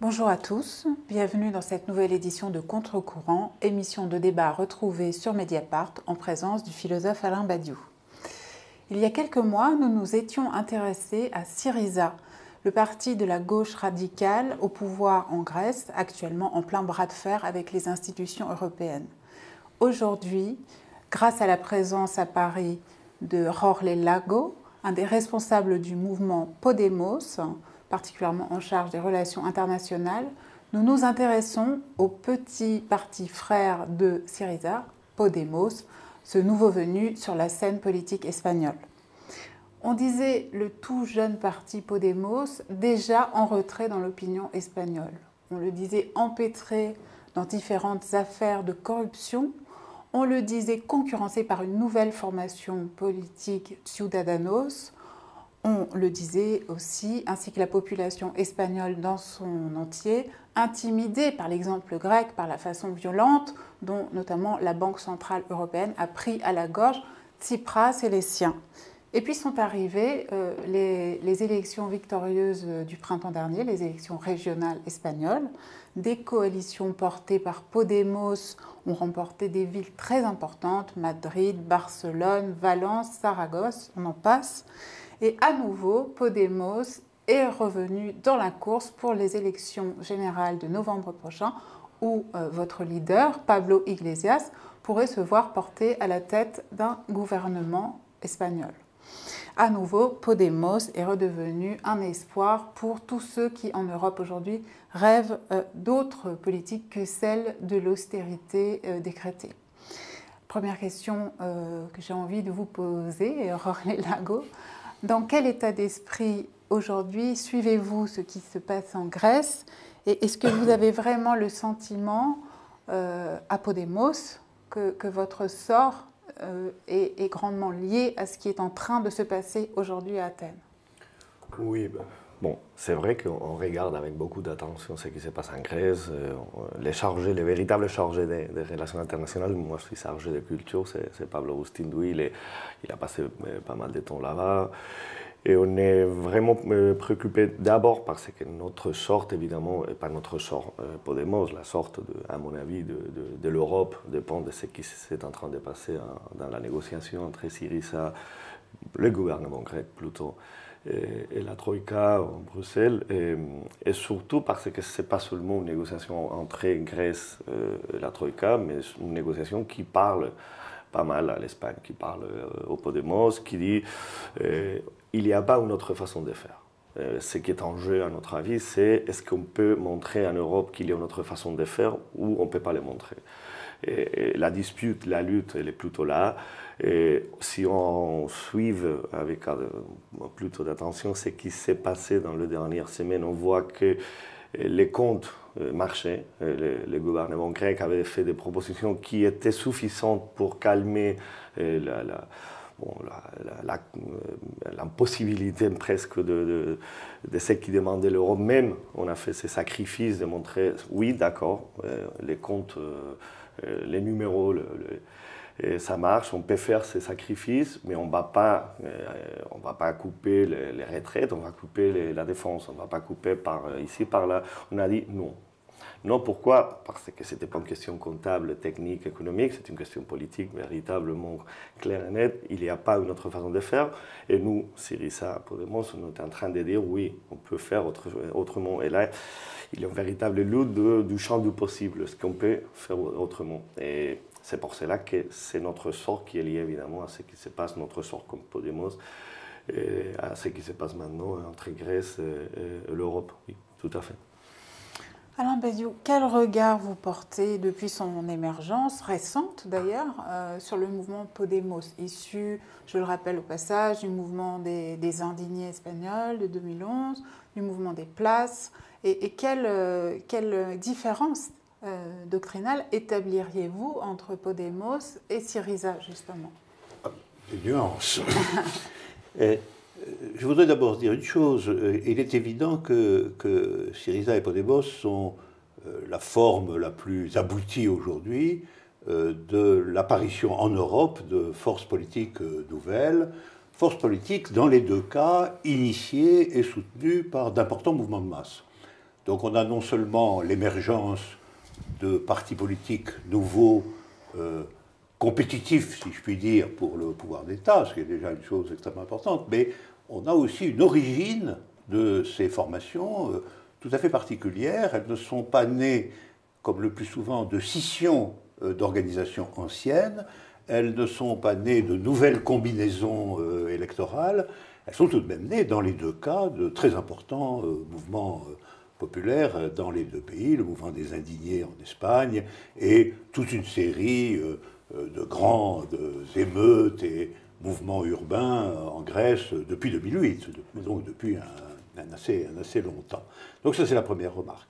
Bonjour à tous, bienvenue dans cette nouvelle édition de Contre-courant, émission de débat retrouvée sur Mediapart en présence du philosophe Alain Badiou. Il y a quelques mois, nous nous étions intéressés à Syriza, le parti de la gauche radicale au pouvoir en Grèce, actuellement en plein bras de fer avec les institutions européennes. Aujourd'hui, grâce à la présence à Paris de Jorge Lago, un des responsables du mouvement Podemos, particulièrement en charge des relations internationales, nous nous intéressons au petit parti frère de Syriza, Podemos, ce nouveau venu sur la scène politique espagnole. On disait le tout jeune parti Podemos déjà en retrait dans l'opinion espagnole. On le disait empêtré dans différentes affaires de corruption. On le disait concurrencé par une nouvelle formation politique, Ciudadanos. On le disait aussi, ainsi que la population espagnole dans son entier, intimidée par l'exemple grec, par la façon violente dont notamment la Banque centrale européenne a pris à la gorge Tsipras et les siens. Et puis sont arrivées les élections victorieuses du printemps dernier, les élections régionales espagnoles. Des coalitions portées par Podemos ont remporté des villes très importantes, Madrid, Barcelone, Valence, Saragosse, on en passe. Et à nouveau, Podemos est revenu dans la course pour les élections générales de novembre prochain, où votre leader, Pablo Iglesias, pourrait se voir porté à la tête d'un gouvernement espagnol. À nouveau, Podemos est redevenu un espoir pour tous ceux qui, en Europe aujourd'hui, rêvent d'autres politiques que celle de l'austérité décrétée. Première question que j'ai envie de vous poser, Jorge Lago. Dans quel état d'esprit aujourd'hui suivez-vous ce qui se passe en Grèce? Et est-ce que vous avez vraiment le sentiment à Podemos que votre sort est grandement lié à ce qui est en train de se passer aujourd'hui à Athènes? Oui, bon, c'est vrai qu'on regarde avec beaucoup d'attention ce qui se passe en Grèce. Les véritables chargés des relations internationales, moi je suis chargé de culture, c'est Pablo Agustín, il a passé pas mal de temps là-bas. Et on est vraiment préoccupé d'abord parce que notre sort, évidemment, et pas notre sort, Podemos, la sorte, à mon avis, de l'Europe dépend de ce qui est en train de passer dans la négociation entre Syriza, le gouvernement grec plutôt, et la Troïka en Bruxelles, et surtout parce que ce n'est pas seulement une négociation entre Grèce et la Troïka, mais une négociation qui parle pas mal à l'Espagne, qui parle au Podemos, qui dit il n'y a pas une autre façon de faire. Ce qui est en jeu, à notre avis, c'est est-ce qu'on peut montrer en Europe qu'il y a une autre façon de faire ou on ne peut pas le montrer. Et la dispute, la lutte, elle est plutôt là. Et si on suit avec plutôt d'attention ce qui s'est passé dans les dernières semaines, on voit que les comptes marchaient. Le gouvernement grec avait fait des propositions qui étaient suffisantes pour calmer l'impossibilité presque de ce qui demandait l'Europe. Même, on a fait ces sacrifices de montrer, oui, d'accord, les comptes, les numéros, ça marche, on peut faire ces sacrifices, mais on ne va pas couper les retraites, on va couper la défense, on ne va pas couper par ici, par là. On a dit non. Non, pourquoi? Parce que ce n'était pas une question comptable, technique, économique, c'est une question politique véritablement claire et nette. Il n'y a pas une autre façon de faire. Et nous, Syriza, Podemos, on est en train de dire oui, on peut faire autrement. Et là, il y a une véritable lutte du champ du possible, ce qu'on peut faire autrement. Et c'est pour cela que c'est notre sort qui est lié évidemment à ce qui se passe, notre sort comme Podemos, et à ce qui se passe maintenant entre Grèce et l'Europe. Oui, tout à fait. Alain Badiou, quel regard vous portez depuis son émergence, récente d'ailleurs, sur le mouvement Podemos, issu, je le rappelle au passage, du mouvement des indignés espagnols de 2011, du mouvement des places, et quelle différence doctrinale établiriez-vous entre Podemos et Syriza, justement? Des nuances. Je voudrais d'abord dire une chose. Il est évident que Syriza et Podemos sont la forme la plus aboutie aujourd'hui de l'apparition en Europe de forces politiques nouvelles, forces politiques dans les deux cas initiées et soutenues par d'importants mouvements de masse. Donc on a non seulement l'émergence de partis politiques nouveaux, compétitifs, si je puis dire, pour le pouvoir d'État, ce qui est déjà une chose extrêmement importante, mais on a aussi une origine de ces formations tout à fait particulière. Elles ne sont pas nées, comme le plus souvent, de scissions d'organisations anciennes. Elles ne sont pas nées de nouvelles combinaisons électorales. Elles sont tout de même nées, dans les deux cas, de très importants mouvements populaires dans les deux pays, le mouvement des indignés en Espagne et toute une série de grandes émeutes et mouvements urbains en Grèce depuis 2008, donc depuis assez longtemps. Donc ça, c'est la première remarque.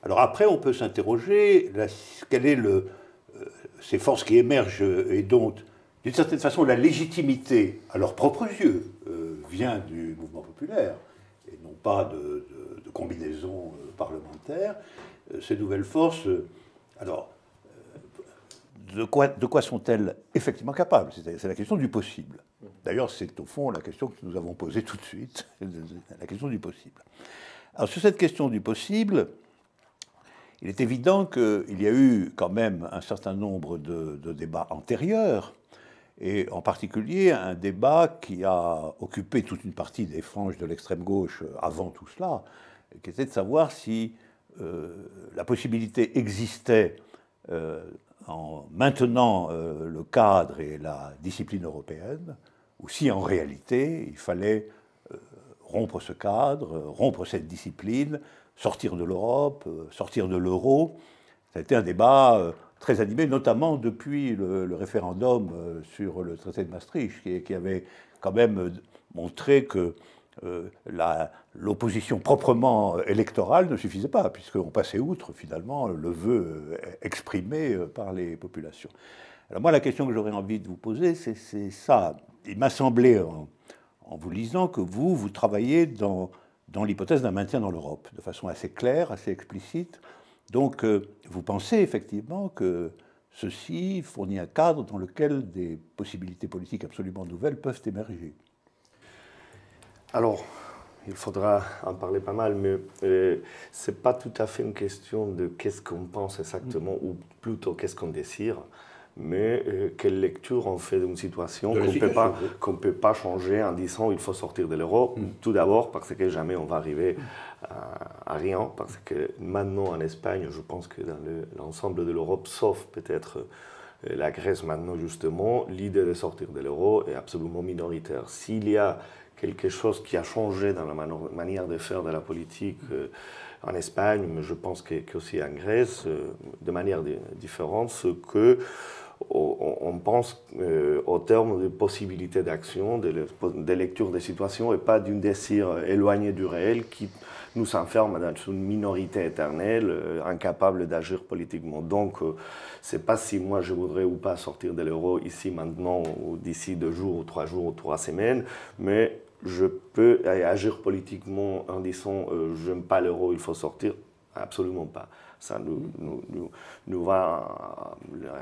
Alors après, on peut s'interroger, quelle est ces forces qui émergent et dont, d'une certaine façon, la légitimité, à leurs propres yeux, vient du mouvement populaire, et non pas de combinaisons parlementaires. Ces nouvelles forces, alors, de quoi sont-elles effectivement capables? C'est la question du possible. D'ailleurs, c'est au fond la question que nous avons posée tout de suite, la question du possible. Alors, sur cette question du possible, il est évident qu'il y a eu quand même un certain nombre de débats antérieurs, et en particulier un débat qui a occupé toute une partie des franges de l'extrême gauche avant tout cela, qui était de savoir si la possibilité existait, en maintenant le cadre et la discipline européenne, ou si en réalité il fallait rompre ce cadre, rompre cette discipline, sortir de l'Europe, sortir de l'euro. Ça a été un débat très animé, notamment depuis le référendum sur le traité de Maastricht, qui avait quand même montré que l'opposition proprement électorale ne suffisait pas, puisqu'on passait outre, finalement, le vœu exprimé par les populations. Alors moi, la question que j'aurais envie de vous poser, c'est ça. Il m'a semblé, en vous lisant, que vous travaillez dans l'hypothèse d'un maintien dans l'Europe, de façon assez claire, assez explicite. Donc, vous pensez effectivement que ceci fournit un cadre dans lequel des possibilités politiques absolument nouvelles peuvent émerger. Alors, il faudra en parler pas mal, mais ce n'est pas tout à fait une question de qu'est-ce qu'on pense exactement, ou plutôt qu'est-ce qu'on désire, mais quelle lecture on fait d'une situation qu'on ne peut pas changer en disant il faut sortir de l'euro. Tout d'abord parce que jamais on va arriver à rien, parce que maintenant en Espagne, je pense que dans l'ensemble de l'Europe, sauf peut-être la Grèce maintenant justement, l'idée de sortir de l'euro est absolument minoritaire. S'il y a quelque chose qui a changé dans la manière de faire de la politique en Espagne, mais je pense qu'aussi en Grèce, de manière différente, c'est qu'on pense au terme de possibilités d'action, de lecture des situations, et pas d'un désir éloigné du réel qui nous enferme dans une minorité éternelle, incapable d'agir politiquement. Donc, c'est pas si moi je voudrais ou pas sortir de l'euro ici, maintenant, ou d'ici 2 jours, ou 3 jours, ou 3 semaines, mais je peux agir politiquement en disant je n'aime pas l'euro, il faut sortir. Absolument pas. Ça nous va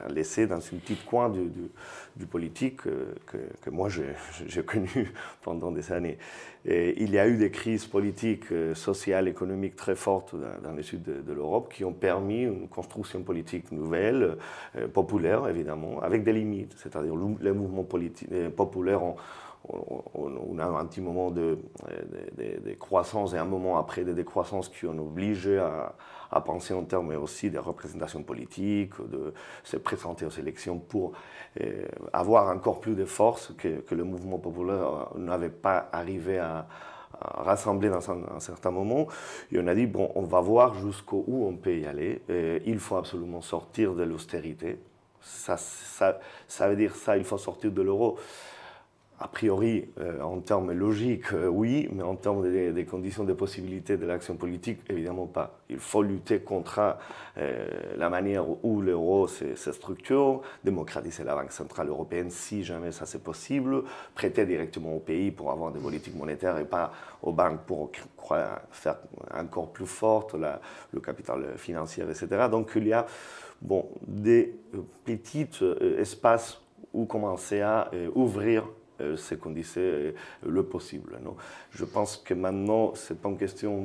laisser dans un petit coin du politique que moi j'ai connu pendant des années. Et il y a eu des crises politiques, sociales, économiques très fortes dans le sud de l'Europe qui ont permis une construction politique nouvelle, populaire évidemment, avec des limites. C'est-à-dire les mouvements populaires on a un petit moment de croissance et un moment après de décroissance qui ont obligé à penser en termes aussi de représentation politique, de se présenter aux élections pour avoir encore plus de force que le mouvement populaire n'avait pas arrivé à rassembler dans un certain moment. Et on a dit, bon, on va voir jusqu'où on peut y aller. Et il faut absolument sortir de l'austérité. Ça veut dire ça, il faut sortir de l'euro. A priori, en termes logiques, oui, mais en termes des conditions de possibilité de l'action politique, évidemment pas. Il faut lutter contre la manière où l'euro se structure, démocratiser la Banque centrale européenne si jamais ça c'est possible, prêter directement au pays pour avoir des politiques monétaires et pas aux banques pour faire encore plus forte le capital financier, etc. Donc il y a des petits espaces où commencer à ouvrir ce qu'on disait le possible. Non, je pense que maintenant, ce n'est pas une question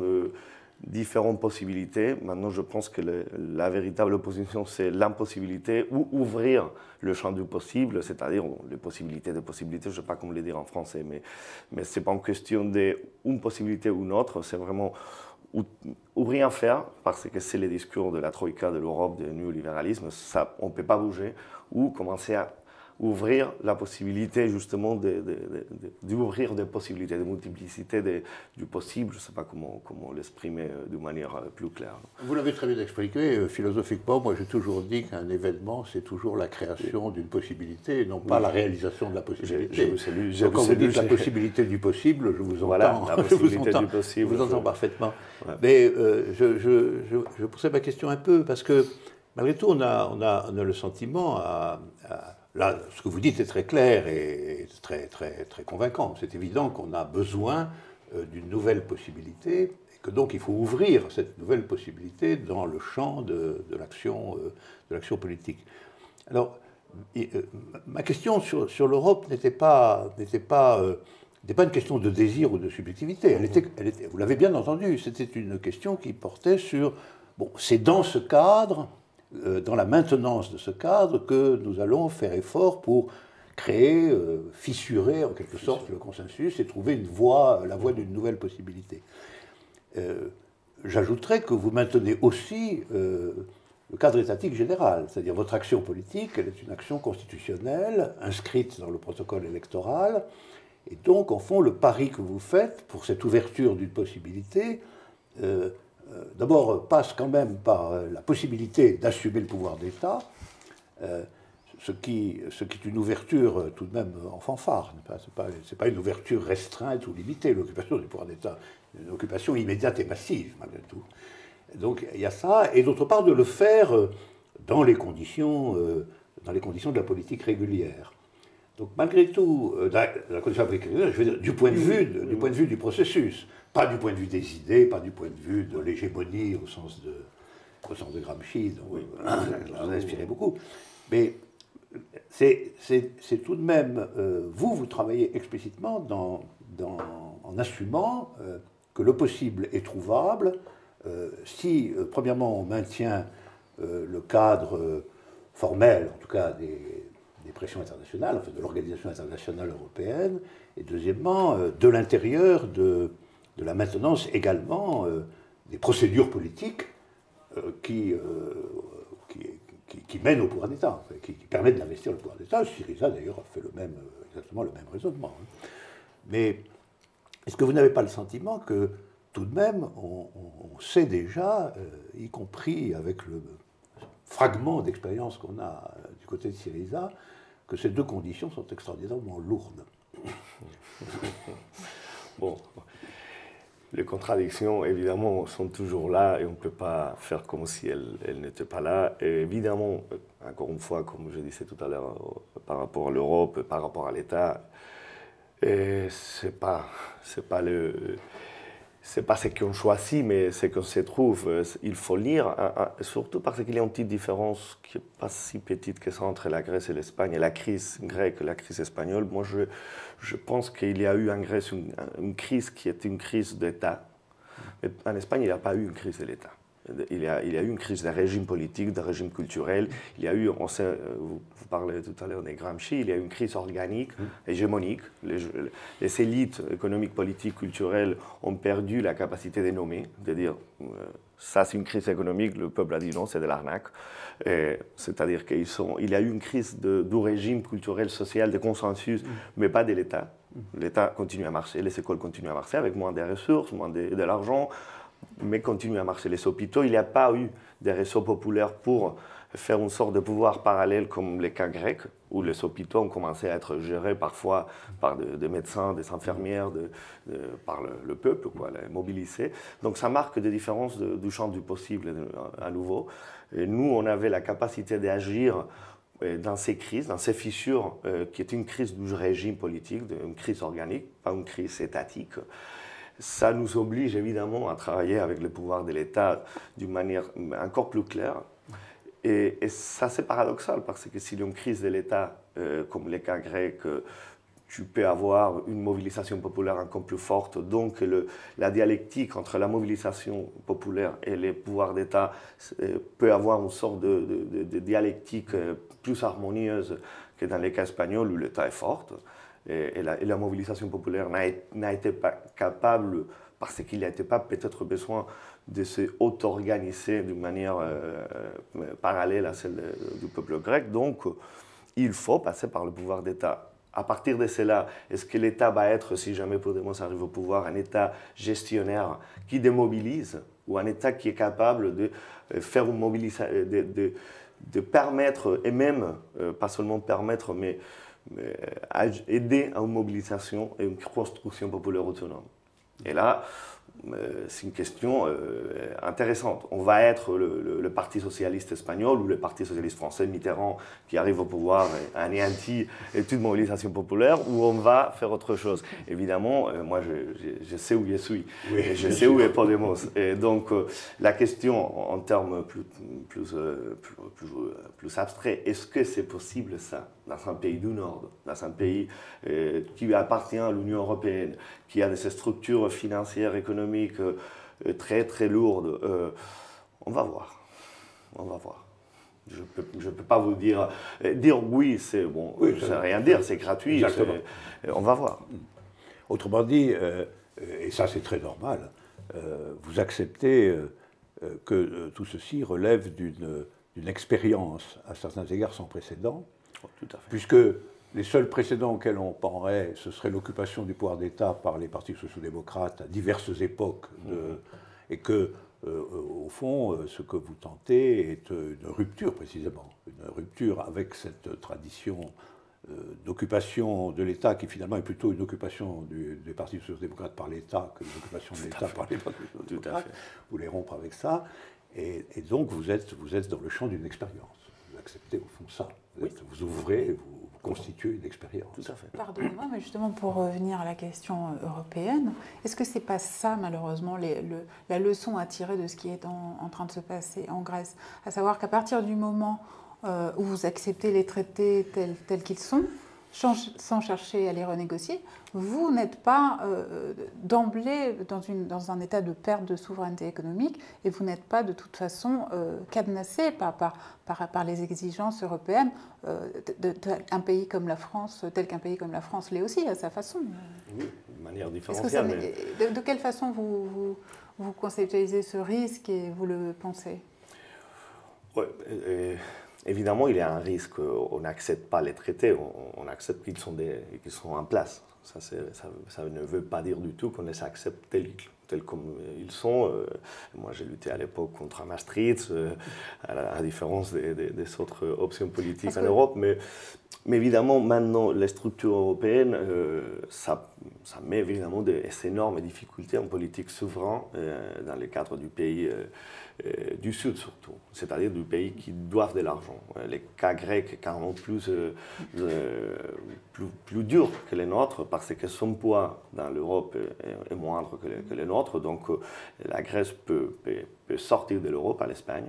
différentes possibilités. Maintenant, je pense que la véritable opposition, c'est l'impossibilité ou ouvrir le champ du possible, c'est-à-dire les possibilités de possibilités, je ne sais pas comment le dire en français, mais ce n'est pas une question d'une possibilité ou une autre, c'est vraiment ou rien faire, parce que c'est le discours de la Troïka, de l'Europe, du néolibéralisme, ça, on ne peut pas bouger, ou commencer à ouvrir la possibilité justement d'ouvrir des possibilités, de multiplicité du possible, je ne sais pas comment l'exprimer de manière plus claire. Vous l'avez très bien expliqué, philosophiquement, moi j'ai toujours dit qu'un événement c'est toujours la création d'une possibilité et non pas la réalisation de la possibilité. Donc, quand vous dites la possibilité du possible, je vous entends, voilà, la possibilité du possible, je vous entends parfaitement. Ouais. Mais je poussais ma question un peu parce que malgré tout on a le sentiment là, ce que vous dites est très clair et très convaincant. C'est évident qu'on a besoin d'une nouvelle possibilité et que donc il faut ouvrir cette nouvelle possibilité dans le champ de l'action politique. Alors, ma question sur l'Europe n'était pas une question de désir ou de subjectivité. Vous l'avez bien entendu, c'était une question qui portait sur, bon, c'est dans ce cadre, dans la maintenance de ce cadre, que nous allons faire effort pour créer, fissurer en quelque sorte le consensus et trouver la voie d'une nouvelle possibilité. J'ajouterais que vous maintenez aussi le cadre étatique général, c'est-à-dire votre action politique, elle est une action constitutionnelle, inscrite dans le protocole électoral, et donc, en fond, le pari que vous faites pour cette ouverture d'une possibilité, d'abord, passe quand même par la possibilité d'assumer le pouvoir d'État, ce qui est une ouverture tout de même en fanfare. Ce n'est pas une ouverture restreinte ou limitée, l'occupation du pouvoir d'État, une occupation immédiate et massive, malgré tout. Donc il y a ça, et d'autre part de le faire dans les conditions de la politique régulière. Donc malgré tout, la condition de la politique régulière, je veux dire, du point de vue du processus, pas du point de vue des idées, pas du point de vue de l'hégémonie au sens de Gramsci, dont vous inspirez beaucoup, mais c'est tout de même, vous travaillez explicitement en assumant que le possible est trouvable si, premièrement, on maintient le cadre formel, en tout cas des pressions internationales, enfin de l'organisation internationale européenne, et deuxièmement, de l'intérieur de la maintenance également des procédures politiques qui mènent au pouvoir d'État, qui permettent d'investir le pouvoir d'État. Syriza, d'ailleurs, a fait exactement le même raisonnement. Mais est-ce que vous n'avez pas le sentiment que, tout de même, on sait déjà, y compris avec le fragment d'expérience qu'on a du côté de Syriza, que ces deux conditions sont extraordinairement lourdes? Bon, les contradictions, évidemment, sont toujours là et on ne peut pas faire comme si elles n'étaient pas là. Et évidemment, encore une fois, comme je disais tout à l'heure, par rapport à l'Europe, par rapport à l'État, c'est pas ce qu'on choisit, mais ce qu'on se trouve. Il faut lire, surtout parce qu'il y a une petite différence qui n'est pas si petite que ça entre la Grèce et l'Espagne, et la crise grecque et la crise espagnole. Moi, je pense qu'il y a eu en Grèce une crise qui est une crise d'État. Mais en Espagne, il n'y a pas eu une crise de l'État. Il y a eu une crise de régime politique, de régime culturel. Il y a eu, vous parlez tout à l'heure des Gramsci, il y a eu une crise organique, hégémonique. Les élites économiques, politiques, culturelles ont perdu la capacité de nommer, de dire ça c'est une crise économique, le peuple a dit non, c'est de l'arnaque. C'est-à-dire qu'il y a eu une crise du régime culturel, social, de consensus, mais pas de l'État. L'État continue à marcher, les écoles continuent à marcher avec moins de ressources, moins de l'argent, mais continue à marcher. Les hôpitaux, il n'y a pas eu des réseaux populaires pour faire une sorte de pouvoir parallèle comme les cas grecs, où les hôpitaux ont commencé à être gérés parfois par des médecins, des infirmières, par le peuple, mobilisés. Donc ça marque des différences du champ du possible à nouveau. Et nous, on avait la capacité d'agir dans ces crises, dans ces fissures, qui est une crise du régime politique, une crise organique, pas une crise étatique. Ça nous oblige évidemment à travailler avec le pouvoir de l'État d'une manière encore plus claire. Et ça, c'est paradoxal, parce que s'il y a une crise de l'État, comme les cas grecs, tu peux avoir une mobilisation populaire encore plus forte. Donc la dialectique entre la mobilisation populaire et les pouvoirs d'État peut avoir une sorte de dialectique plus harmonieuse que dans les cas espagnols où l'État est fort. Et la mobilisation populaire n'a été pas capable, parce qu'il n'a été pas peut-être besoin de se auto-organiser d'une manière parallèle à celle du peuple grec. Donc, il faut passer par le pouvoir d'État. À partir de cela, est-ce que l'État va être, si jamais Podemos arrive au pouvoir, un État gestionnaire qui démobilise ou un État qui est capable de faire une mobilisation, de permettre, et même, pas seulement permettre, mais aider à une mobilisation et une construction populaire autonome. Et là, c'est une question intéressante. On va être le Parti socialiste espagnol ou le Parti socialiste français, Mitterrand, qui arrive au pouvoir et anéantit toute mobilisation populaire, ou on va faire autre chose. Évidemment, moi, je sais où je suis, oui, et je sais où est Podemos. Et donc, la question en termes plus abstraits, est-ce que c'est possible ça, dans un pays du Nord, dans un pays qui appartient à l'Union européenne, qui a des structures financières, économiques très très lourdes. On va voir. On va voir. Je ne peux pas vous dire oui, c'est bon, oui, ça ne veut rien dire, c'est gratuit. On va voir. Autrement dit, et ça c'est très normal, vous acceptez que tout ceci relève d'une expérience à certains égards sans précédent, tout à fait. Puisque les seuls précédents auxquels on penserait, ce serait l'occupation du pouvoir d'État par les partis sociaux-démocrates à diverses époques, et que, au fond, ce que vous tentez est une rupture, précisément, une rupture avec cette tradition d'occupation de l'État, qui finalement est plutôt une occupation des partis sociaux-démocrates par l'État que une occupation de l'État par les partis sociaux-démocrates. Vous voulez rompre avec ça, et donc vous êtes dans le champ d'une expérience. Vous acceptez au fond ça. Vous ouvrez, vous constituez une expérience. Tout à fait. Pardonnez-moi, mais justement pour revenir à la question européenne, est-ce que c'est pas ça malheureusement la leçon à tirer de ce qui est en train de se passer en Grèce, à savoir qu'à partir du moment où vous acceptez les traités tels qu'ils sont, sans chercher à les renégocier, vous n'êtes pas d'emblée dans un état de perte de souveraineté économique et vous n'êtes pas de toute façon cadenassé par les exigences européennes d'un pays comme la France, tel qu'un pays comme la France l'est aussi à sa façon. Oui, de manière différentielle. De quelle façon vous conceptualisez ce risque et vous le pensez? Ouais, évidemment, il y a un risque. On n'accepte pas les traités, on accepte qu'ils sont en place. Ça ne veut pas dire du tout qu'on les accepte tels comme ils sont. Moi, j'ai lutté à l'époque contre Maastricht, à la différence des autres options politiques en Europe. Mais évidemment, maintenant, les structures européennes, ça met évidemment des énormes difficultés en politique souveraine dans le cadre du pays du Sud surtout, c'est-à-dire du pays qui doivent de l'argent. Les cas grecs sont carrément plus durs que les nôtres parce que son poids dans l'Europe est moindre que les nôtres. Donc la Grèce peut sortir de l'euro par l'Espagne.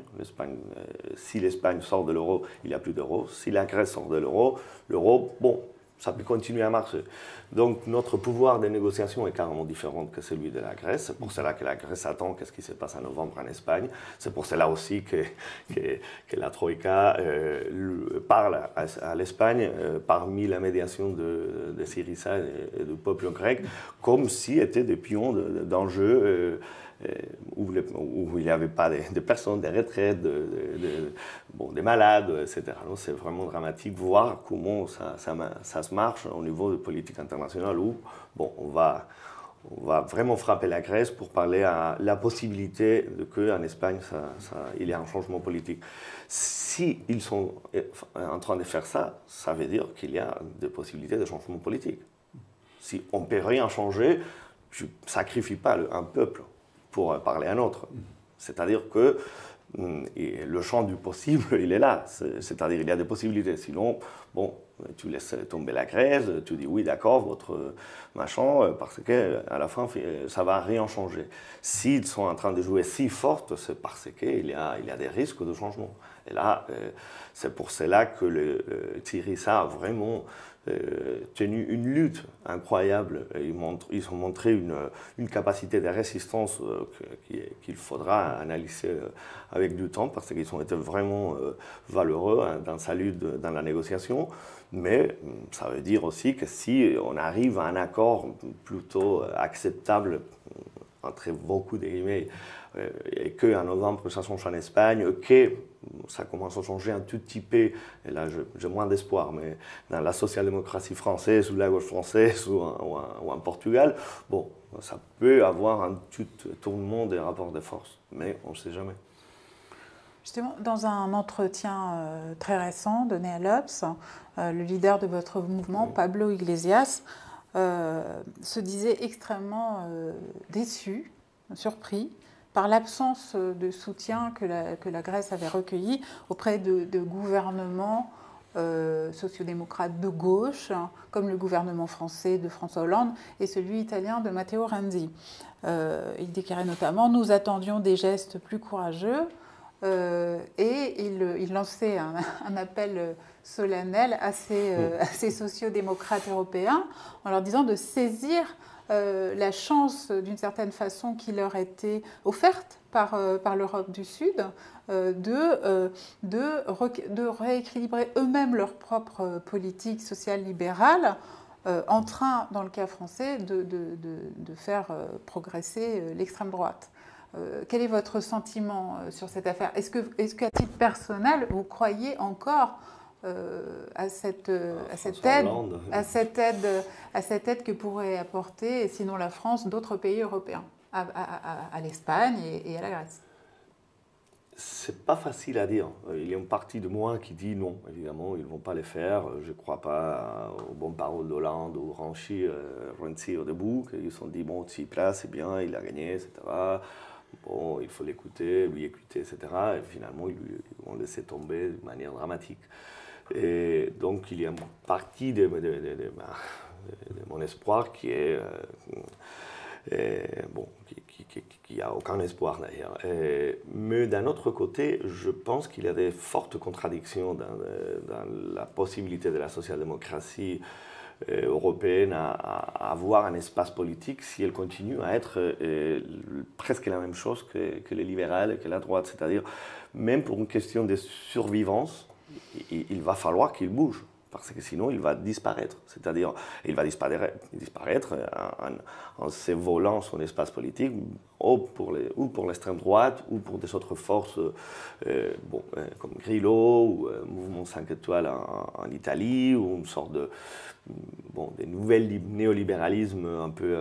Si l'Espagne sort de l'euro, il n'y a plus d'euro. Si la Grèce sort de l'euro, bon, ça peut continuer à marcher. Donc notre pouvoir de négociation est carrément différent que celui de la Grèce. C'est pour cela que la Grèce attend qu'est-ce qui se passe en novembre en Espagne. C'est pour cela aussi que la Troïka parle à l'Espagne parmi la médiation de Syriza et du peuple grec, comme si étaient des pions d'enjeux où il n'y avait pas de personnes, des retraites, des malades, etc. C'est vraiment dramatique voir comment ça se marche au niveau de politique internationale où on va vraiment frapper la Grèce pour parler à la possibilité qu'en Espagne, il y ait un changement politique. Si ils sont en train de faire ça, ça veut dire qu'il y a des possibilités de changement politique. Si on ne peut rien changer, je ne sacrifie pas un peuple pour parler à un autre. C'est-à-dire que le champ du possible, il est là. C'est-à-dire qu'il y a des possibilités. Sinon, tu laisses tomber la Grèce, tu dis oui, d'accord, votre machin, parce qu'à la fin, ça ne va rien changer. S'ils sont en train de jouer si fort, c'est parce qu'il y a des risques de changement. Et là, c'est pour cela que Syriza a vraiment tenu une lutte incroyable. Ils ont montré une capacité de résistance qu'il faudra analyser avec du temps, parce qu'ils ont été vraiment valeureux dans sa lutte dans la négociation. Mais ça veut dire aussi que si on arrive à un accord plutôt acceptable, entre beaucoup de guillemets, et qu'en novembre ça change en Espagne, que ça commence à changer un tout petit peu, et là j'ai moins d'espoir, mais dans la social-démocratie française ou la gauche française ou en Portugal, bon, ça peut avoir un tout tournement des rapports de force, mais on ne sait jamais. Justement, dans un entretien très récent donné à l'Obs, le leader de votre mouvement, Pablo Iglesias, se disait extrêmement déçu, surpris, par l'absence de soutien que la Grèce avait recueilli auprès de gouvernements sociodémocrates de gauche, comme le gouvernement français de François Hollande et celui italien de Matteo Renzi. Il déclarait notamment « Nous attendions des gestes plus courageux ». Et il lançait un appel solennel à ces sociodémocrates européens en leur disant de saisir la chance d'une certaine façon qui leur était offerte par l'Europe du Sud de rééquilibrer eux-mêmes leur propre politique sociale libérale en train, dans le cas français, de faire progresser l'extrême droite. Quel est votre sentiment sur cette affaire ? Est-ce qu'à titre personnel, vous croyez encore à cette aide que pourrait apporter, sinon la France, d'autres pays européens, à l'Espagne et à la Grèce ? C'est pas facile à dire. Il y a une partie de moi qui dit non, évidemment, ils ne vont pas le faire. Je ne crois pas aux bonnes paroles d'Hollande ou Renzi au début, qu'ils se sont dit bon, Tsipras, c'est bien, il a gagné, etc. Bon, il faut l'écouter, lui écouter, etc. Et finalement, ils vont laisser tomber de manière dramatique. Et donc, il y a une partie de mon espoir qui est... qui n'a aucun espoir d'ailleurs. Mais d'un autre côté, je pense qu'il y a des fortes contradictions dans la possibilité de la social-démocratie européenne à avoir un espace politique si elle continue à être presque la même chose que les libérales et que la droite. C'est-à-dire, même pour une question de survivance, il va falloir qu'il bouge, parce que sinon il va disparaître. C'est-à-dire, il va disparaître en se volant son espace politique, ou pour l'extrême droite, ou pour des autres forces comme Grillo, ou Mouvement 5 étoiles en Italie, ou une sorte de nouvelles néolibéralisme un peu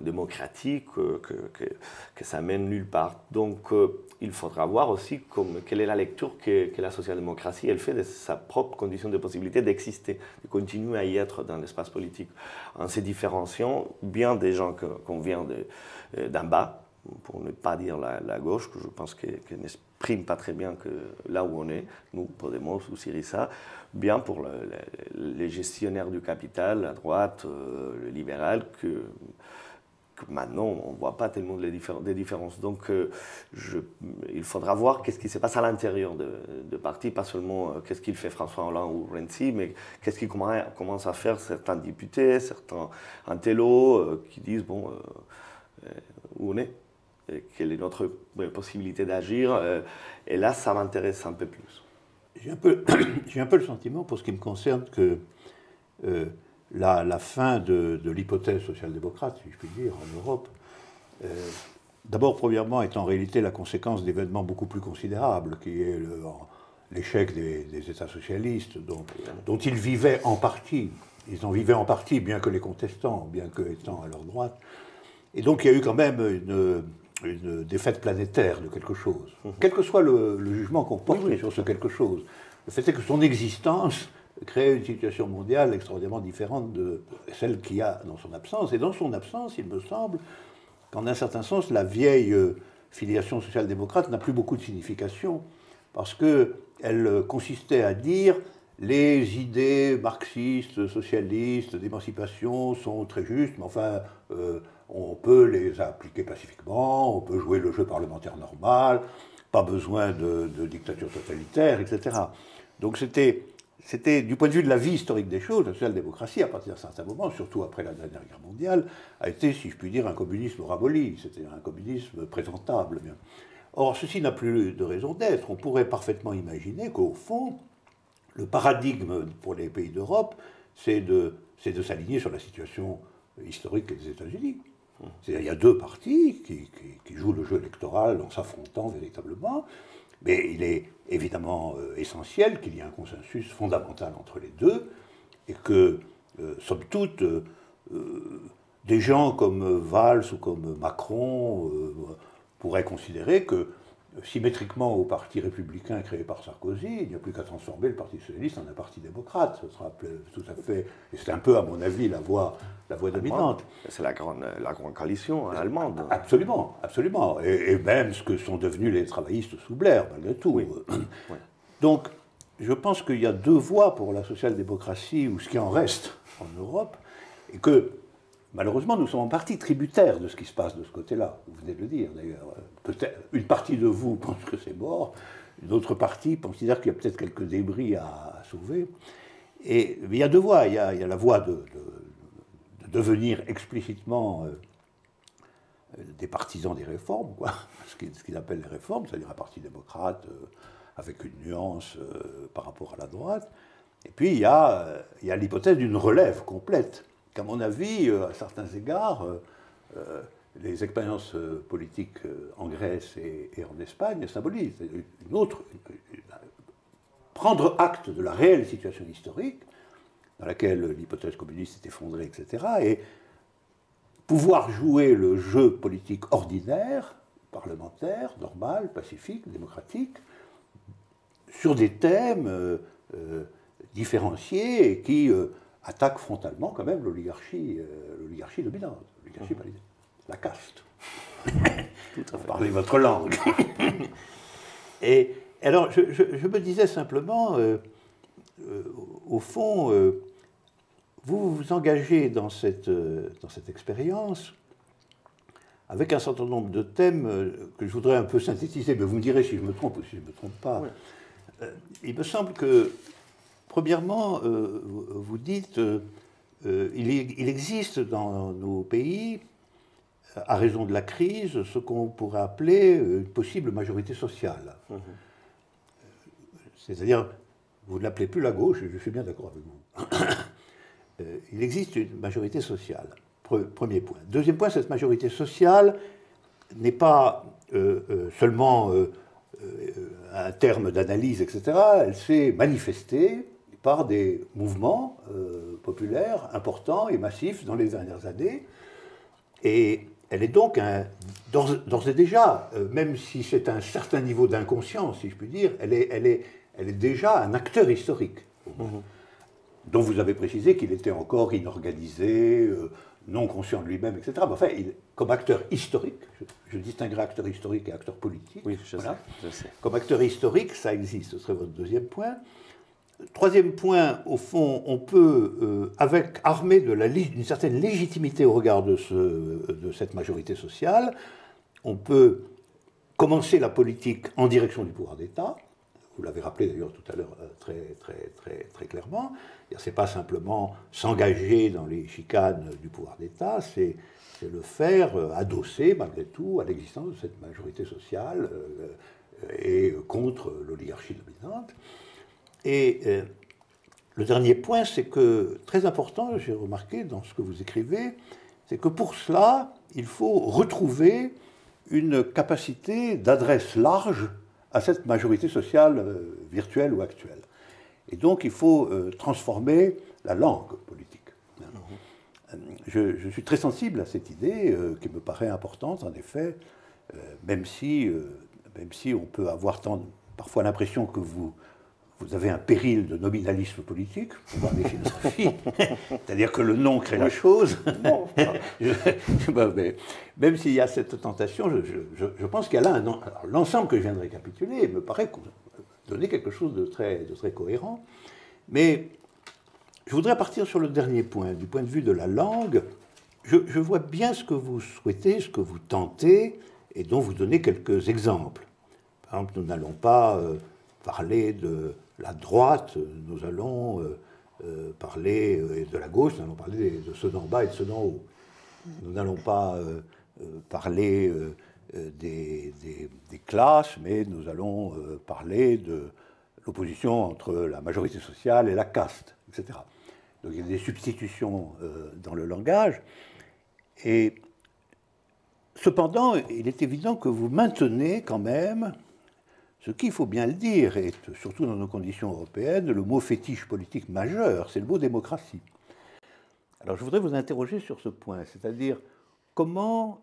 démocratique que ça mène nulle part. Donc il faudra voir aussi quelle est la lecture que la social-démocratie elle fait de sa propre condition de possibilité d'exister, de continuer à y être dans l'espace politique, en se différenciant bien des gens qu'on vient d'en bas, pour ne pas dire la gauche, que je pense qu'elle n'exprime pas très bien que là où on est, nous, Podemos ou Syriza, bien pour les gestionnaires du capital, la droite, le libéral, que maintenant on ne voit pas tellement des différences. Donc il faudra voir qu'est-ce qui se passe à l'intérieur de partis, pas seulement qu'est-ce qu'il fait François Hollande ou Renzi, mais qu'est-ce qu'ils commencent à faire certains députés, certains intellos qui disent bon, où on est, quelle est notre possibilité d'agir, et là ça m'intéresse un peu plus. J'ai un peu le sentiment, pour ce qui me concerne, que la fin de l'hypothèse social-démocrate, si je puis dire, en Europe, d'abord, premièrement, est en réalité la conséquence d'événements beaucoup plus considérables, qui est l'échec des États socialistes, dont ils vivaient en partie. Ils en vivaient en partie, bien que les contestants, bien que étant à leur droite. Et donc, il y a eu quand même une défaite planétaire de quelque chose. Quel que soit le jugement qu'on porte sur ce quelque chose, le fait est que son existence crée une situation mondiale extraordinairement différente de celle qu'il y a dans son absence. Et dans son absence, il me semble qu'en un certain sens, la vieille filiation social-démocrate n'a plus beaucoup de signification, parce qu'elle consistait à dire les idées marxistes, socialistes, d'émancipation sont très justes, mais enfin, on peut les appliquer pacifiquement, on peut jouer le jeu parlementaire normal, pas besoin de dictature totalitaire, etc. Donc c'était, du point de vue de la vie historique des choses, la social-démocratie, à partir d'un certain moment, surtout après la dernière guerre mondiale, a été, si je puis dire, un communisme ramolli, c'était un communisme présentable. Bien. Or, ceci n'a plus de raison d'être. On pourrait parfaitement imaginer qu'au fond, le paradigme pour les pays d'Europe, c'est de s'aligner sur la situation historique des États-Unis. C'est-à-dire, il y a deux partis qui jouent le jeu électoral en s'affrontant véritablement, mais il est évidemment essentiel qu'il y ait un consensus fondamental entre les deux, et que, somme toute, des gens comme Valls ou comme Macron pourraient considérer que, symétriquement au parti républicain créé par Sarkozy, il n'y a plus qu'à transformer le Parti socialiste en un parti démocrate. Ce sera tout à fait... Et c'est un peu, à mon avis, la voie dominante. C'est la grande coalition allemande. Absolument, absolument. Et même ce que sont devenus les travaillistes sous Blair, malgré tout. Oui. Donc, je pense qu'il y a deux voies pour la social-démocratie, ou ce qui en reste en Europe, et que, malheureusement, nous sommes en partie tributaires de ce qui se passe de ce côté-là. Vous venez de le dire, d'ailleurs. Peut-être une partie de vous pense que c'est mort, une autre partie considère qu'il y a peut-être quelques débris à sauver. Mais il y a deux voies. Il y a la voie de devenir explicitement des partisans des réformes, quoi. Ce qu'ils appellent les réformes, c'est-à-dire un parti démocrate avec une nuance par rapport à la droite. Et puis il y a l'hypothèse d'une relève complète, qu'à mon avis, à certains égards, les expériences politiques en Grèce et en Espagne symbolisent prendre acte de la réelle situation historique, dans laquelle l'hypothèse communiste est effondrée, etc., et pouvoir jouer le jeu politique ordinaire, parlementaire, normal, pacifique, démocratique, sur des thèmes différenciés et qui attaquent frontalement quand même l'oligarchie dominante, l'oligarchie validée, la caste. Parlez votre langue. Et alors, je me disais simplement, au fond, vous vous engagez dans cette expérience avec un certain nombre de thèmes que je voudrais un peu synthétiser, mais vous me direz si je me trompe ou si je ne me trompe pas. Oui. Il me semble que, premièrement, vous dites il existe dans nos pays, à raison de la crise, ce qu'on pourrait appeler une possible majorité sociale. C'est-à-dire, vous ne l'appelez plus la gauche, je suis bien d'accord avec vous. Il existe une majorité sociale, premier point. Deuxième point, cette majorité sociale n'est pas seulement un terme d'analyse, etc. Elle s'est manifestée par des mouvements populaires importants et massifs dans les dernières années. Et elle est donc, d'ores et déjà, même si c'est un certain niveau d'inconscience, si je puis dire, elle est déjà un acteur historique, dont vous avez précisé qu'il était encore inorganisé, non conscient de lui-même, etc. Mais enfin, comme acteur historique, je distinguerai acteur historique et acteur politique. Oui, je sais. Comme acteur historique, ça existe, ce serait votre deuxième point. Troisième point, au fond, on peut, armé d'une certaine légitimité au regard de cette majorité sociale, on peut commencer la politique en direction du pouvoir d'État. Vous l'avez rappelé d'ailleurs tout à l'heure très clairement. Ce n'est pas simplement s'engager dans les chicanes du pouvoir d'État, c'est le faire adossé malgré tout à l'existence de cette majorité sociale et contre l'oligarchie dominante. Et le dernier point, c'est que, très important, j'ai remarqué dans ce que vous écrivez, c'est que pour cela, il faut retrouver une capacité d'adresse large à cette majorité sociale virtuelle ou actuelle. Et donc, il faut transformer la langue politique. Je suis très sensible à cette idée qui me paraît importante, en effet, même si on peut avoir parfois l'impression que vous avez un péril de nominalisme politique, pour voir des philosophies, c'est-à-dire que le nom crée la chose. Mais même s'il y a cette tentation, je pense qu'il y a là l'ensemble que je viens de récapituler me paraît donner quelque chose de très cohérent. Mais je voudrais partir sur le dernier point, du point de vue de la langue. Je vois bien ce que vous souhaitez, ce que vous tentez, et dont vous donnez quelques exemples. Par exemple, nous n'allons pas parler de la droite, nous allons parler de la gauche, nous allons parler de ceux d'en bas et de ceux d'en haut. Nous n'allons pas parler des classes, mais nous allons parler de l'opposition entre la majorité sociale et la caste, etc. Donc il y a des substitutions dans le langage. Et cependant, il est évident que vous maintenez quand même, ce qu'il faut bien le dire, et surtout dans nos conditions européennes, le mot fétiche politique majeur, c'est le mot démocratie. Alors je voudrais vous interroger sur ce point, c'est-à-dire comment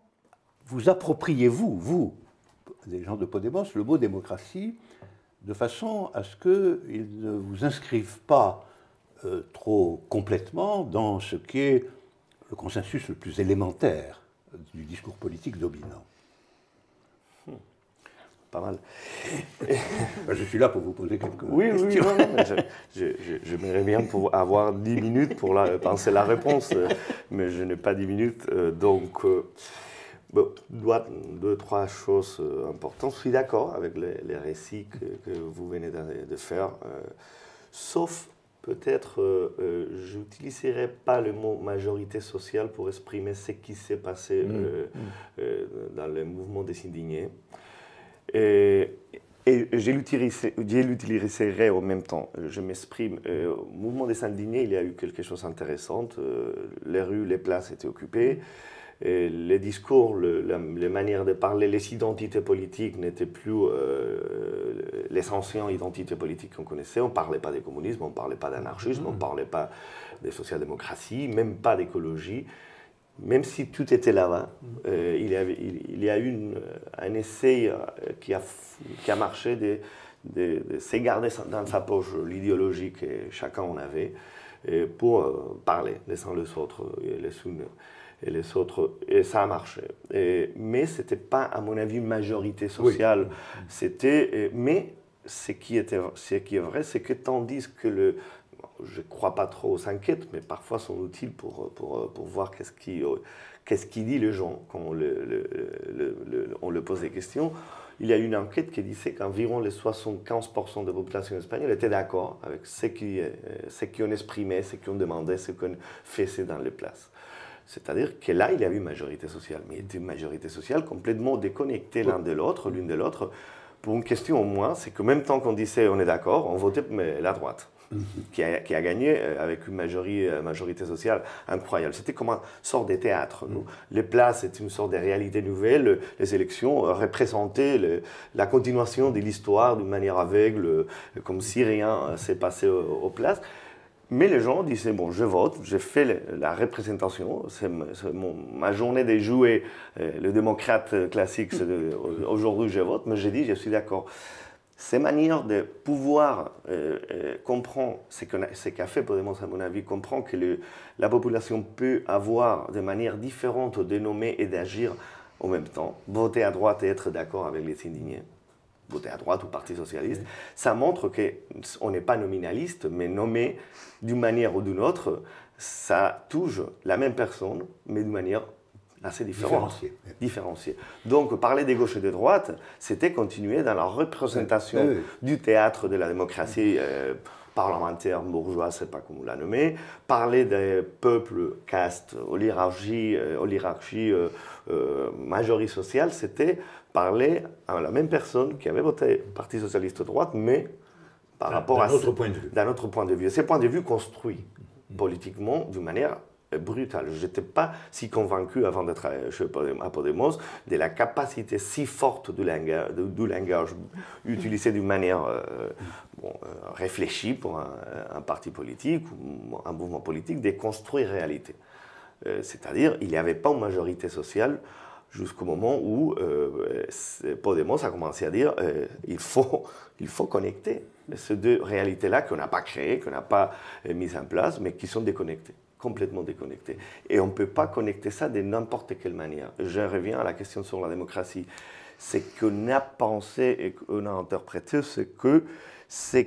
vous appropriez-vous, vous, des gens de Podemos, le mot démocratie, de façon à ce qu'il ne vous inscrive pas trop complètement dans ce qui est le consensus le plus élémentaire du discours politique dominant. Pas mal. Je suis là pour vous poser quelques questions. Oui, non, j'aimerais bien avoir 10 minutes pour penser la réponse, mais je n'ai pas 10 minutes. Donc, deux, trois choses importantes. Je suis d'accord avec les récits que vous venez de faire, sauf peut-être, je n'utiliserai pas le mot majorité sociale pour exprimer ce qui s'est passé dans le mouvement des indignés. Et je l'utiliserai en même temps. Je m'exprime. Au mouvement des indignés, il y a eu quelque chose d'intéressant. Les rues, les places étaient occupées. Et les discours, les manières de parler, les identités politiques n'étaient plus les anciennes identités politiques qu'on connaissait. On ne parlait pas de communisme, on ne parlait pas d'anarchisme, on ne parlait pas de social-démocratie, même pas d'écologie. Même si tout était là-bas, il y a eu un essai qui a marché de se garder dans sa poche l'idéologie que chacun en avait pour parler les uns les autres et les autres, et ça a marché. Mais ce n'était pas, à mon avis, une majorité sociale. Oui. Mais ce qui est vrai, c'est que tandis que je ne crois pas trop aux enquêtes, mais parfois sont utiles pour voir qu'est-ce qui dit les gens quand on le pose des questions. Il y a une enquête qui disait qu'environ les 75% de la population espagnole étaient d'accord avec ce qu'on exprimait, ce qu'on demandait, ce qu'on faisait dans les places. C'est-à-dire que là, il y avait une majorité sociale, mais une majorité sociale complètement déconnectée l'une de l'autre. Pour une question au moins, c'est qu'en même temps qu'on disait on est d'accord, on votait la droite, qui a gagné avec une majorité sociale incroyable. C'était comme une sorte de théâtre. Les places, c'était une sorte de réalité nouvelle. Les élections représentaient la continuation de l'histoire d'une manière aveugle, comme si rien s'est passé aux places. Mais les gens disaient, bon, je vote, j'ai fait la représentation, c'est ma journée de jouer le démocrate classique, aujourd'hui je vote, mais j'ai dit, je suis d'accord. Ces manières de pouvoir comprendre ce qu'a fait Podemos, à mon avis, comprendre que la population peut avoir de manières différentes de nommer et d'agir en même temps, voter à droite et être d'accord avec les indignés. Voter à droite ou Parti socialiste, ça montre qu'on n'est pas nominaliste, mais nommé d'une manière ou d'une autre, ça touche la même personne, mais d'une manière assez différente. Différenciée. Donc, parler des gauches et des droites, c'était continuer dans la représentation du théâtre de la démocratie parlementaire, bourgeoise, je ne sais pas comment on l'a nommé, parler des peuples, castes, oligarchie, majorité sociale, c'était parler à la même personne qui avait voté Parti socialiste de droite, mais par rapport à d'un autre point de vue. Ce point de vue construit politiquement d'une manière brutale. Je n'étais pas si convaincu avant d'être à Podemos de la capacité si forte du langage utilisé d'une manière réfléchie pour un parti politique ou un mouvement politique de construire réalité. C'est-à-dire, il n'y avait pas une majorité sociale jusqu'au moment où Podemos a commencé à dire il faut connecter ces deux réalités-là qu'on n'a pas créées, qu'on n'a pas mises en place, mais qui sont déconnectées, complètement déconnectées. Et on ne peut pas connecter ça de n'importe quelle manière. Je reviens à la question sur la démocratie. Ce qu'on a pensé et qu'on a interprété, c'est que ce